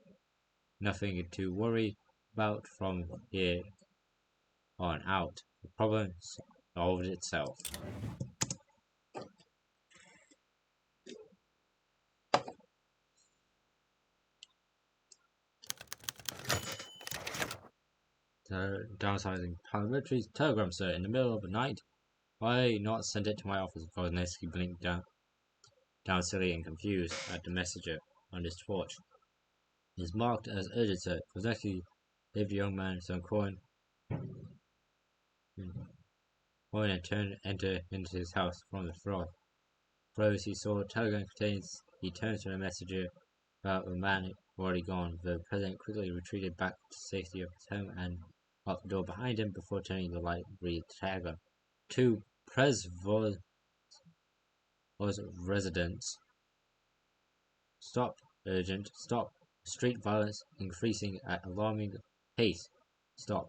Nothing to worry about from here on out. The problem solved itself. Downsizing parliamentary's telegram, sir, in the middle of the night. Why not send it to my office? Wisniewski blinked down silly and confused at the messenger on his torch. It's marked as urgent, sir. Wisniewski gave the young man some coin and entered into his house from the froth. Close he saw telegram contains. He turned to the messenger about the man already gone. The president quickly retreated back to safety of his home and locked the door behind him before turning the light. Read telegram to Presvoz residents. Stop. Urgent. Stop. Street violence increasing at alarming pace. Stop.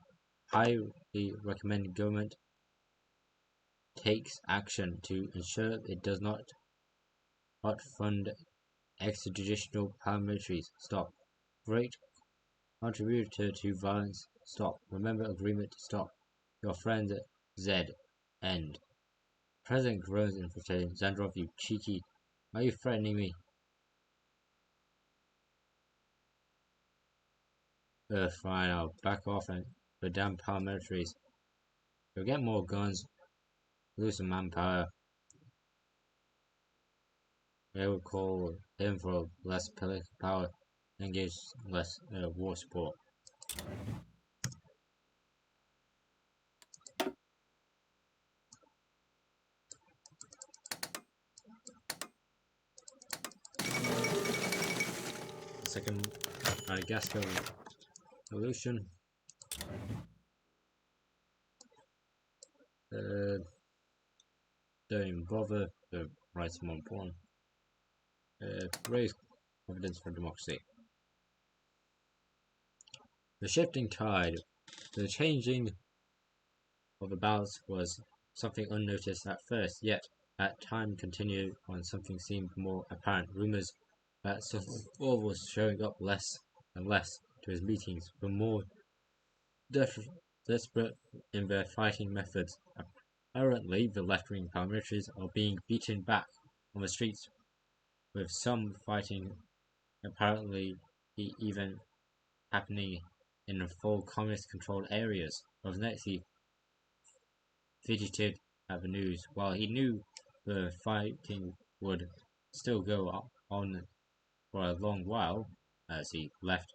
Highly recommend government takes action to ensure it does not fund extrajudicial paramilitaries. Stop. Great contributor to violence. Stop. Remember agreement. Stop. Your friend Z. End. President groans in frustration. Zandrov, you cheeky. Are you threatening me? Fine, I'll back off and the damn paramilitaries. You'll get more guns, lose some manpower. They will call him for less political power, engage less war support. The second Madagascar revolution. Don't even bother. The rights are more important. Raise confidence for democracy. The shifting tide, the changing of the balance was something unnoticed at first, yet at time continued on something seemed more apparent. Rumors that Sovol was showing up less and less to his meetings were more desperate in their fighting methods. Apparently, the left-wing paramilitaries are being beaten back on the streets, with some fighting apparently even happening in full communist-controlled areas. Wisniewski fidgeted at the news. While he knew the fighting would still go on for a long while, as the left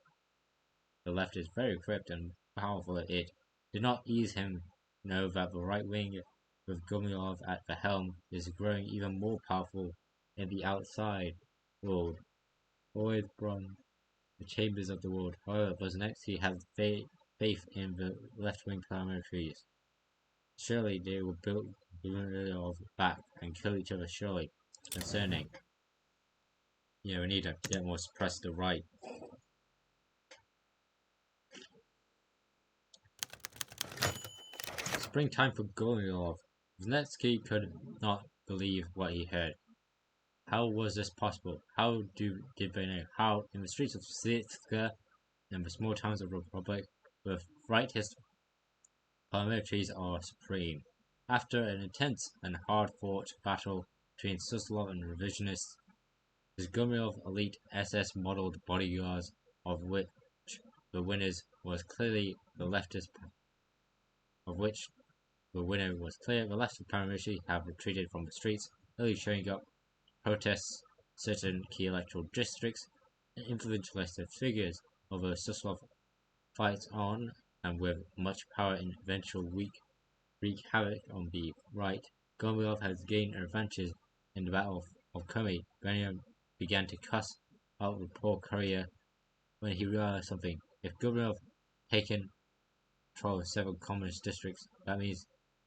is very equipped and powerful, it did not ease him to know that the right wing, with Gumilev at the helm, is growing even more powerful in the outside world, always from the chambers of the world. However, Wisniewski had faith in the left-wing paramilitaries. Surely they will build of back and kill each other. Surely concerning. We need to get more suppress the right. Springtime for Gomilov. Znetsky could not believe what he heard. How was this possible? Did they know? How, in the streets of Sitska and the small towns of the Republic, where rightist paramilitaries are supreme? After an intense and hard-fought battle between Suslov and revisionists, his Gomilov elite SS-modeled bodyguards, of which the winners was clearly the leftist, of which the winner was clear, the leftist paramilitary have retreated from the streets, early showing up protests certain key electoral districts and influential figures, although Suslov fights on and with much power and eventual wreak havoc on the right. Gomilov has gained an advantage in the Battle of Komi. Benjamin began to cuss out the poor courier when he realized something. If Gomilov taken control of several communist districts, that means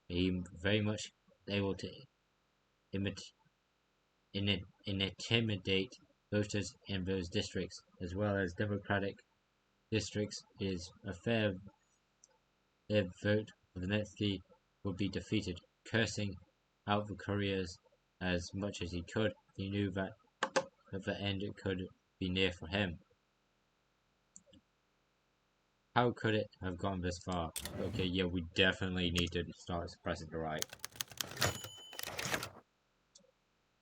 he very much able to intimidate voters in those districts, as well as Democratic districts. Is a fair vote for Zelensky would be defeated. Cursing out the couriers as much as he could, he knew that the end could be near for him. How could it have gone this far? Okay, yeah, we definitely need to start suppressing the right.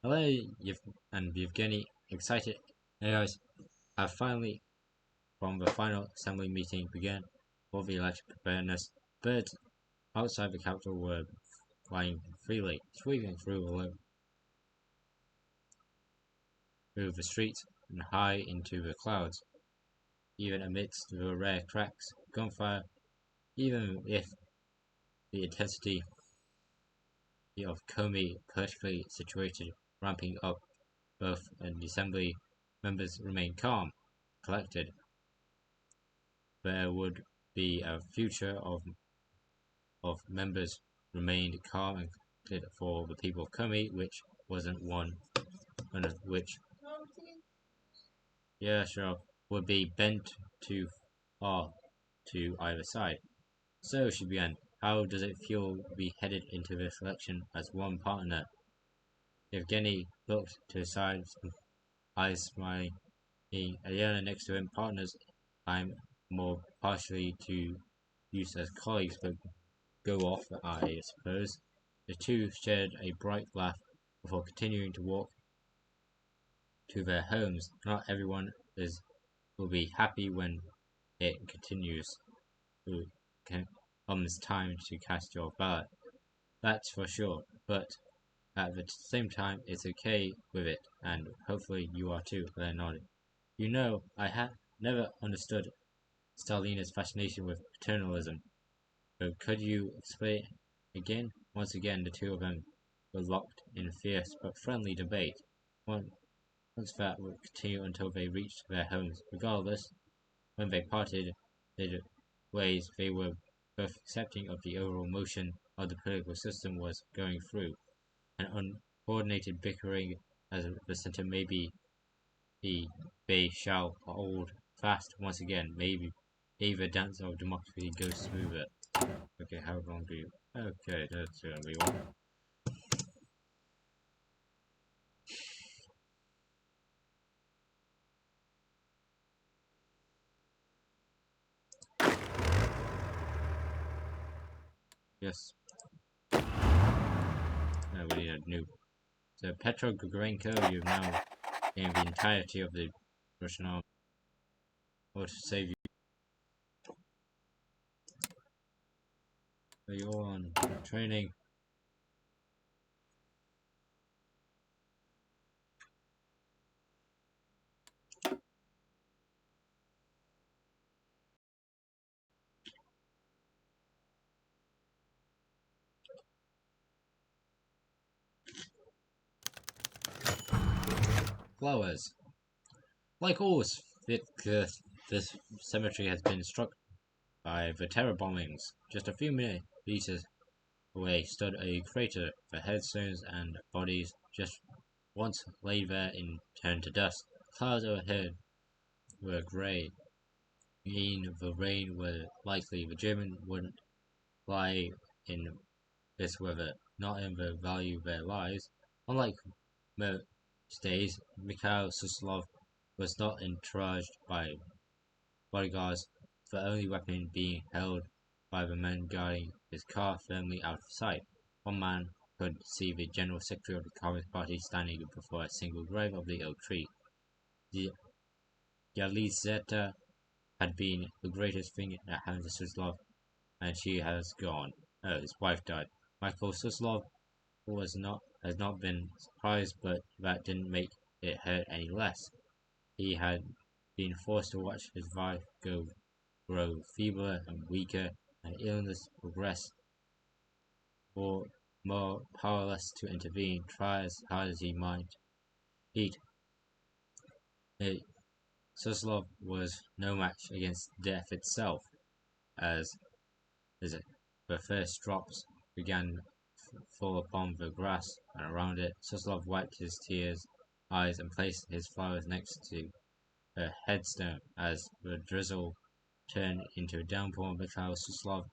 Hello, and Yevgeny, excited guys have finally, from the final assembly meeting began for the election preparedness. Birds outside the capital were flying freely, sweeping through the streets and high into the clouds. Even amidst the rare cracks, gunfire, even if the intensity of Komi politically situated ramping up, both and the assembly members remained calm, collected. There would be a future of members remained calm and collected for the people of Komi, which wasn't one which, yeah, sure, would be bent too far to either side. So she began. How does it feel to be headed into this election as one partner? Yevgeny looked to his side, eyes smiling. Alyona next to him. Partners, I'm more partially to use as colleagues, but go off, I suppose. The two shared a bright laugh before continuing to walk to their homes. Not everyone will be happy when it continues. Comes time to cast your ballot. That's for sure. But at the same time, it's okay with it, and hopefully you are too. They nodded. I have never understood Stalina's fascination with paternalism. But could you explain again? Once again, the two of them were locked in fierce but friendly debate. Once that would continue until they reached their homes. Regardless, when they parted their ways, they were both accepting of the overall motion of the political system was going through. An uncoordinated bickering as the center maybe they shall hold fast once again. Maybe the dance of democracy goes smoother. Okay, how long do you? Okay, that's gonna be one. Yes. No, we need a new. So Petro Grigorenko, you've now gained the entirety of the Russian army. Or to save you. So you're on training. Flowers. Like always, this cemetery has been struck by the terror bombings. Just a few meters away stood a crater for headstones and bodies just once laid there in turned to dust. Clouds overhead were grey, meaning the rain were likely. The German wouldn't lie in this weather, not in the value their lives. Unlike most days, Mikhail Suslov was not entouraged by bodyguards, the only weapon being held by the men guarding his car firmly out of sight. One man could see the General Secretary of the Communist Party standing before a single grave of the oak tree. Yelizaveta had been the greatest thing that happened to Suslov, and she has gone. Oh, his wife died. Michael Suslov has not been surprised, but that didn't make it hurt any less. He had been forced to watch his wife grow feebler and weaker, and illness progress, or more powerless to intervene, try as hard as he might. It Suslov was no match against death itself. As the first drops began to fall upon the grass and around it, Suslov wiped his eyes and placed his flowers next to her headstone. As the drizzle turned into a downpour, Mikhail Suslov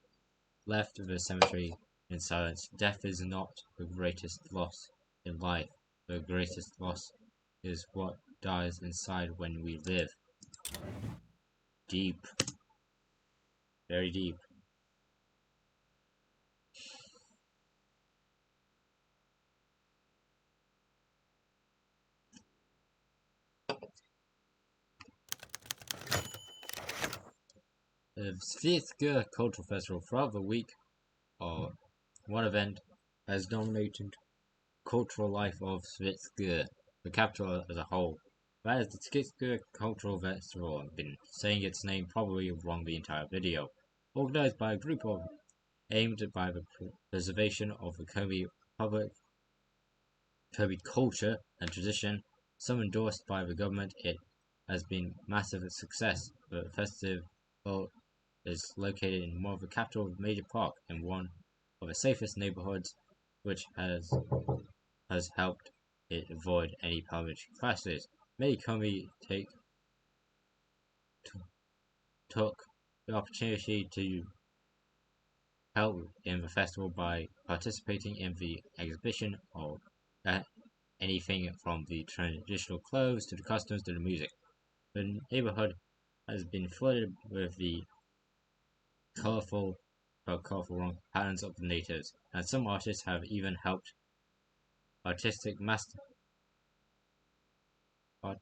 left the cemetery in silence. Death is not the greatest loss in life. The greatest loss is what dies inside when we live. Deep. Very deep. The Svitska Cultural Festival throughout the week, or one event, has dominated cultural life of Svitska, the capital as a whole. That is the Svitska Cultural Festival. I've been saying its name probably wrong the entire video. Organized by a group of aimed by the preservation of the Komi culture and tradition, some endorsed by the government. It has been massive success. The festival is located in one of the capital major park in one of the safest neighborhoods, which has helped it avoid any parliamentary clashes. Many Komi took the opportunity to help in the festival by participating in the exhibition of anything from the traditional clothes to the costumes to the music. The neighborhood has been flooded with the colorful patterns of the natives, and some artists have even helped artistic master art,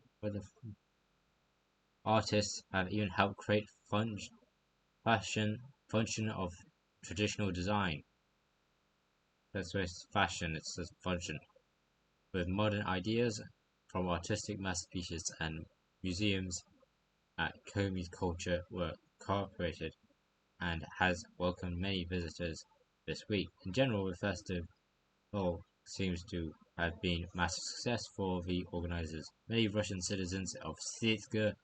artists have even helped create function of traditional design. That's where it's fashion, it's just function. With modern ideas from artistic masterpieces and museums at Komi's culture were incorporated and has welcomed many visitors this week. In general, the festival seems to have been a massive success for the organizers. Many Russian citizens of Sitska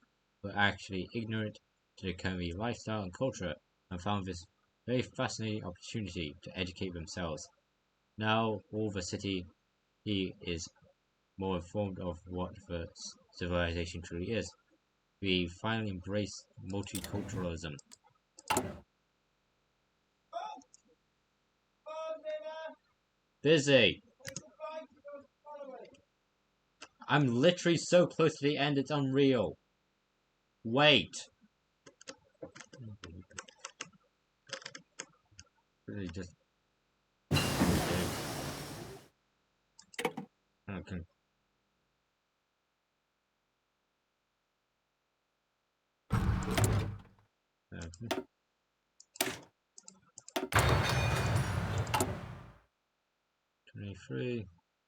were actually ignorant to the Komi lifestyle and culture and found this very fascinating opportunity to educate themselves. Now all the city is more informed of what the civilization truly is. We finally embrace multiculturalism. Busy! I'm literally so close to the end, it's unreal. Wait! Really just... Okay. 23,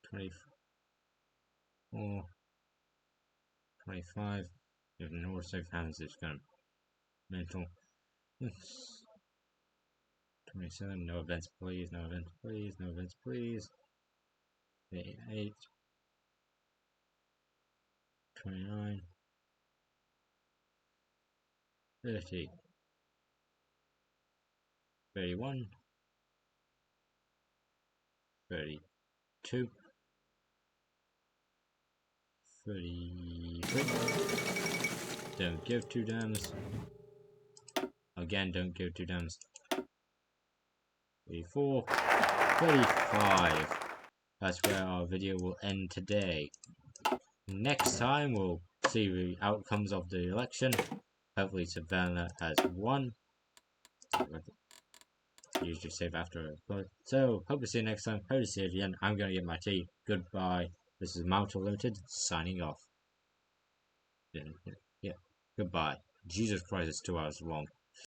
24, 25. If no more safe hands, it's gonna mental. 27, no events please, no events please, no events please. 28, 29, 30, 31, 32, 33. Don't give 2 damns. Again, don't give 2 damns. 34, 35. That's where our video will end today. Next time we'll see the outcomes of the election. Hopefully Savannah has won. Usually save after a so hope to see you next time. Hope to see you again. I'm gonna get my tea. Goodbye. This is Mount Limited signing off. Yeah. Goodbye. Jesus Christ, it's 2 hours long.